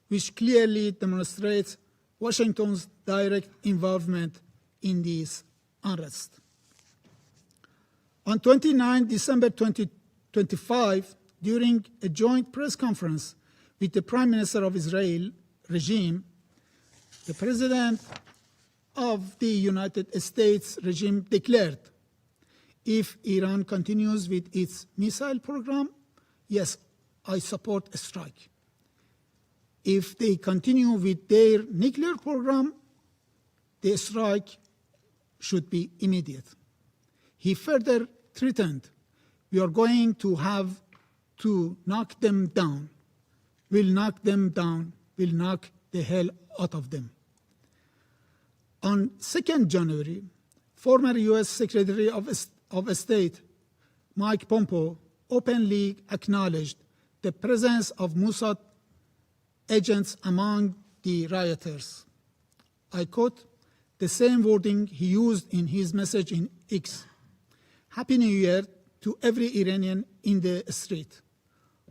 which clearly demonstrates Washington's direct involvement in this unrest. On 29 December 2025, during a joint press conference with the Prime Minister of Israel regime, the President of the United States regime declared, if Iran continues with its missile program, yes, I support a strike. If they continue with their nuclear program, the strike should be immediate. He further threatened, we are going to have to knock them down. We'll knock them down. We'll knock the hell out of them. On 2nd January, former U.S. Secretary of State Mike Pompeo openly acknowledged the presence of Mossad agents among the rioters. I quote the same wording he used in his message in X. Happy New Year to every Iranian in the street,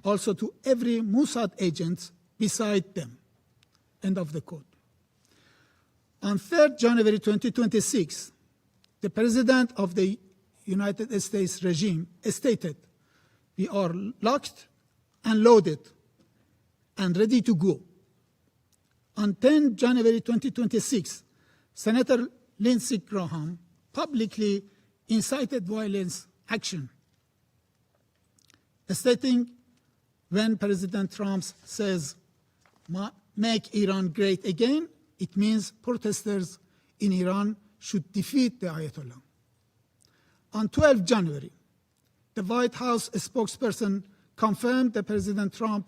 also to every Mossad agent beside them. End of the quote. On 3rd January 2026, the President of the United States regime stated, we are locked and loaded and ready to go. On 10 January 2026, Senator Lindsey Graham publicly incited violence action, stating When President Trump says, make Iran great again, it means protesters in Iran should defeat the Ayatollah. On 12 January, the White House spokesperson confirmed that President Trump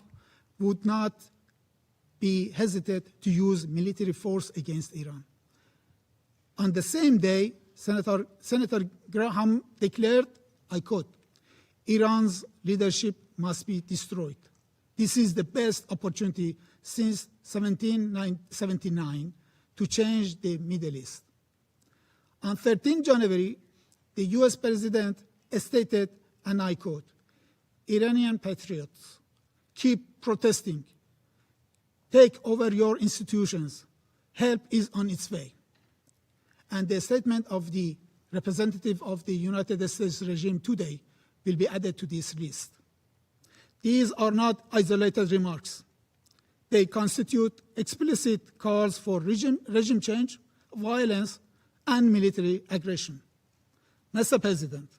would not be hesitant to use military force against Iran. On the same day, Senator Graham declared, I quote, Iran's leadership must be destroyed. This is the best opportunity since 1779 to change the Middle East. On 13 January, the US President stated, and I quote, Iranian patriots, keep protesting. Take over your institutions. Help is on its way. And the statement of the representative of the United States regime today will be added to this list. These are not isolated remarks. They constitute explicit calls for regime change, violence, and military aggression. Mr. President,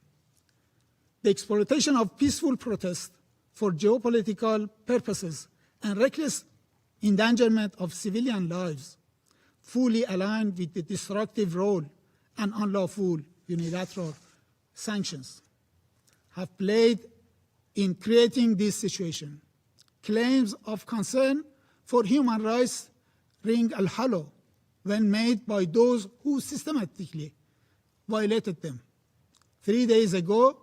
the exploitation of peaceful protest for geopolitical purposes and reckless endangerment of civilian lives fully aligned with the destructive role and unlawful unilateral sanctions have played in creating this situation. Claims of concern for human rights ring hollow when made by those who systematically violated them. 3 days ago,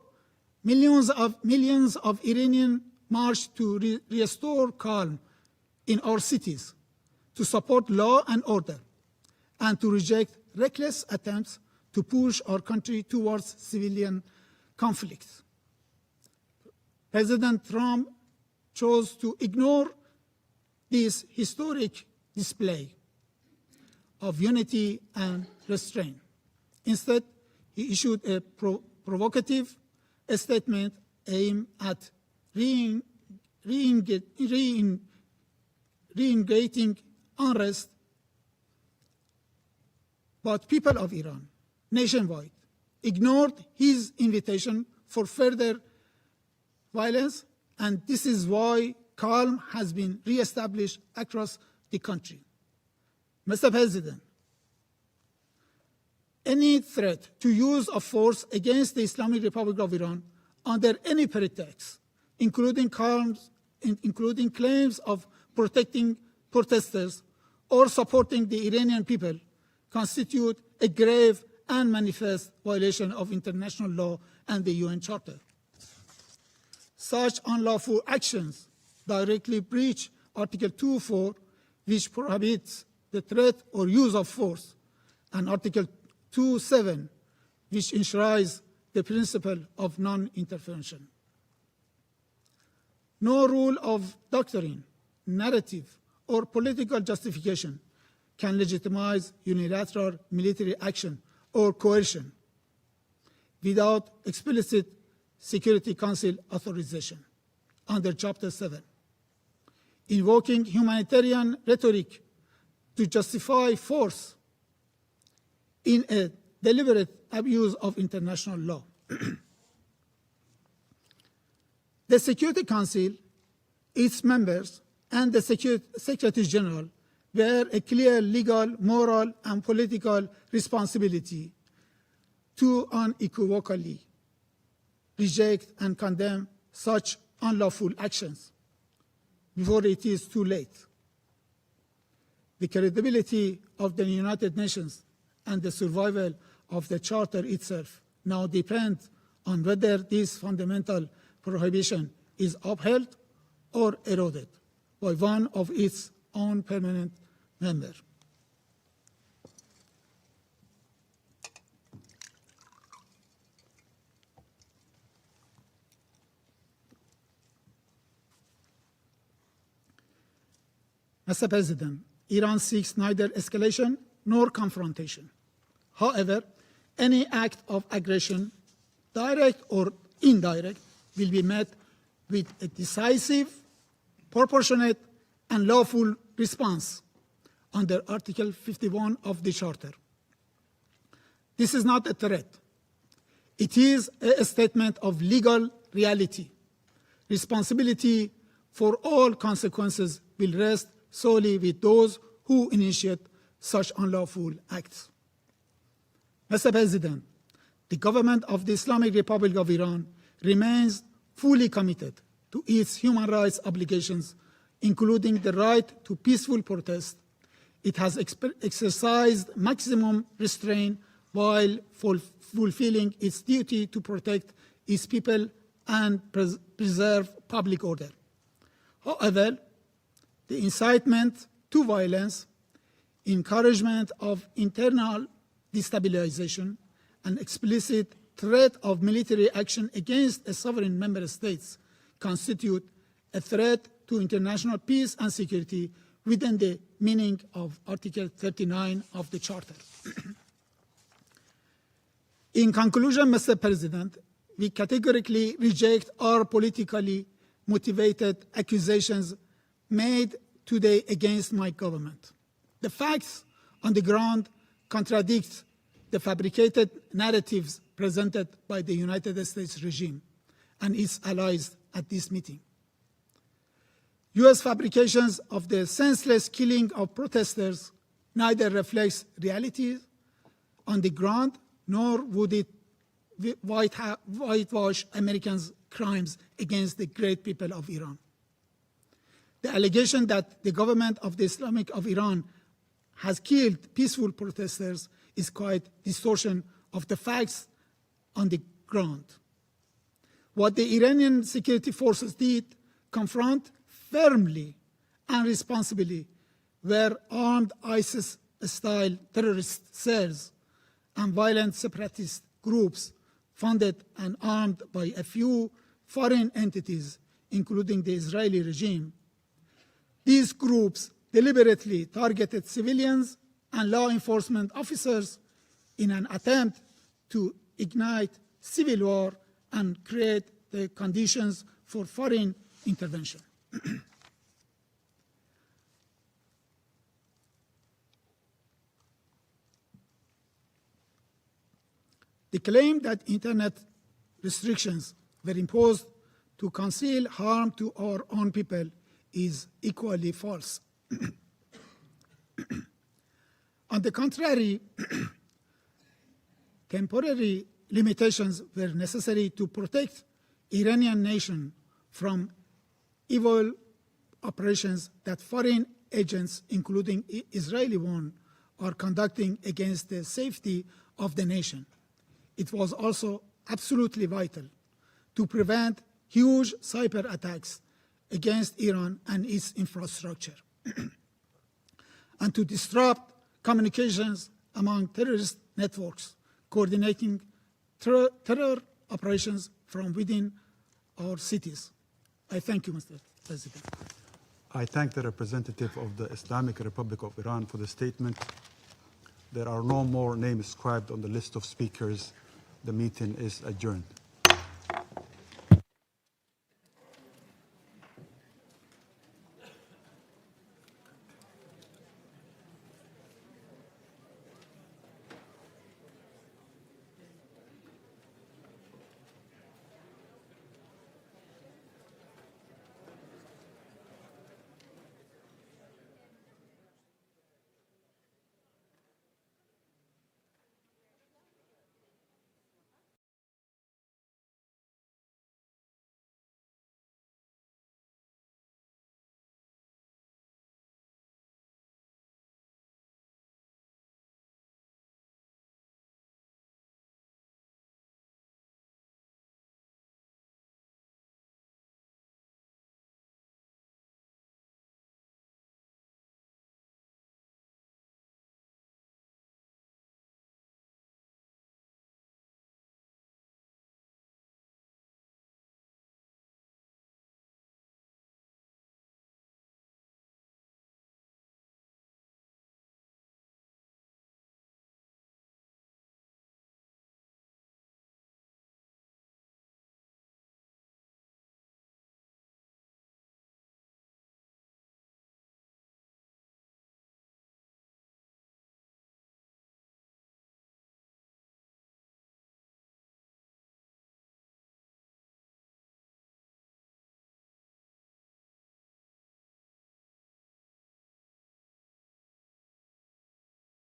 millions of Iranians marched to restore calm in our cities, to support law and order, and to reject reckless attempts to push our country towards civilian conflicts. President Trump chose to ignore this historic display of unity and restraint. Instead, he issued a provocative statement aimed at reinvigorating unrest, but people of Iran nationwide ignored his invitation for further violence, and this is why calm has been reestablished across the country. Mr. President, any threat to use of force against the Islamic Republic of Iran under any pretext, including claims of protecting protesters or supporting the Iranian people, constitute a grave and manifest violation of international law and the UN Charter. Such unlawful actions directly breach Article 2.4, which prohibits the threat or use of force, and Article 2.7, which enshrines the principle of non-intervention. No rule of doctrine, narrative, or political justification can legitimize unilateral military action or coercion without explicit Security Council authorization under Chapter 7. Invoking humanitarian rhetoric to justify force in a deliberate abuse of international law. The Security Council, its members, and the Secretary General bear a clear legal, moral, and political responsibility to unequivocally reject and condemn such unlawful actions before it is too late. The credibility of the United Nations and the survival of the Charter itself now depend on whether this fundamental prohibition is upheld or eroded by one of its own permanent members. Mr. President, Iran seeks neither escalation nor confrontation. However, any act of aggression, direct or indirect, will be met with a decisive, proportionate, and lawful response under Article 51 of the Charter. This is not a threat. It is a statement of legal reality, responsibility for all consequences will rest solely with those who initiate such unlawful acts. Mr. President, the government of the Islamic Republic of Iran remains fully committed to its human rights obligations, including the right to peaceful protest. It has exercised maximum restraint while fulfilling its duty to protect its people and preserve public order. However, the incitement to violence, encouragement of internal destabilization, and explicit threat of military action against a sovereign member states constitute a threat to international peace and security within the meaning of Article 39 of the Charter. In conclusion, Mr. President, we categorically reject all politically motivated accusations made today against my government. The facts on the ground contradict the fabricated narratives presented by the United States regime and its allies at this meeting. U.S. fabrications of the senseless killing of protesters neither reflects reality on the ground, nor would it whitewash Americans' crimes against the great people of Iran. The allegation that the government of the Islamic of Iran has killed peaceful protesters is quite distortion of the facts on the ground. What the Iranian security forces did confront firmly and responsibly were armed ISIS-style terrorist cells and violent separatist groups funded and armed by a few foreign entities, including the Israeli regime. These groups deliberately targeted civilians and law enforcement officers in an attempt to ignite civil war and create the conditions for foreign intervention. The claim that internet restrictions were imposed to conceal harm to our own people is equally false. On the contrary, temporary limitations were necessary to protect Iranian nation from evil operations that foreign agents, including Israeli one, are conducting against the safety of the nation. It was also absolutely vital to prevent huge cyber attacks against Iran and its infrastructure, and to disrupt communications among terrorist networks, coordinating terror operations from within our cities. I thank you, Mr. President. I thank the representative of the Islamic Republic of Iran for the statement. There are no more names inscribed on the list of speakers. The meeting is adjourned.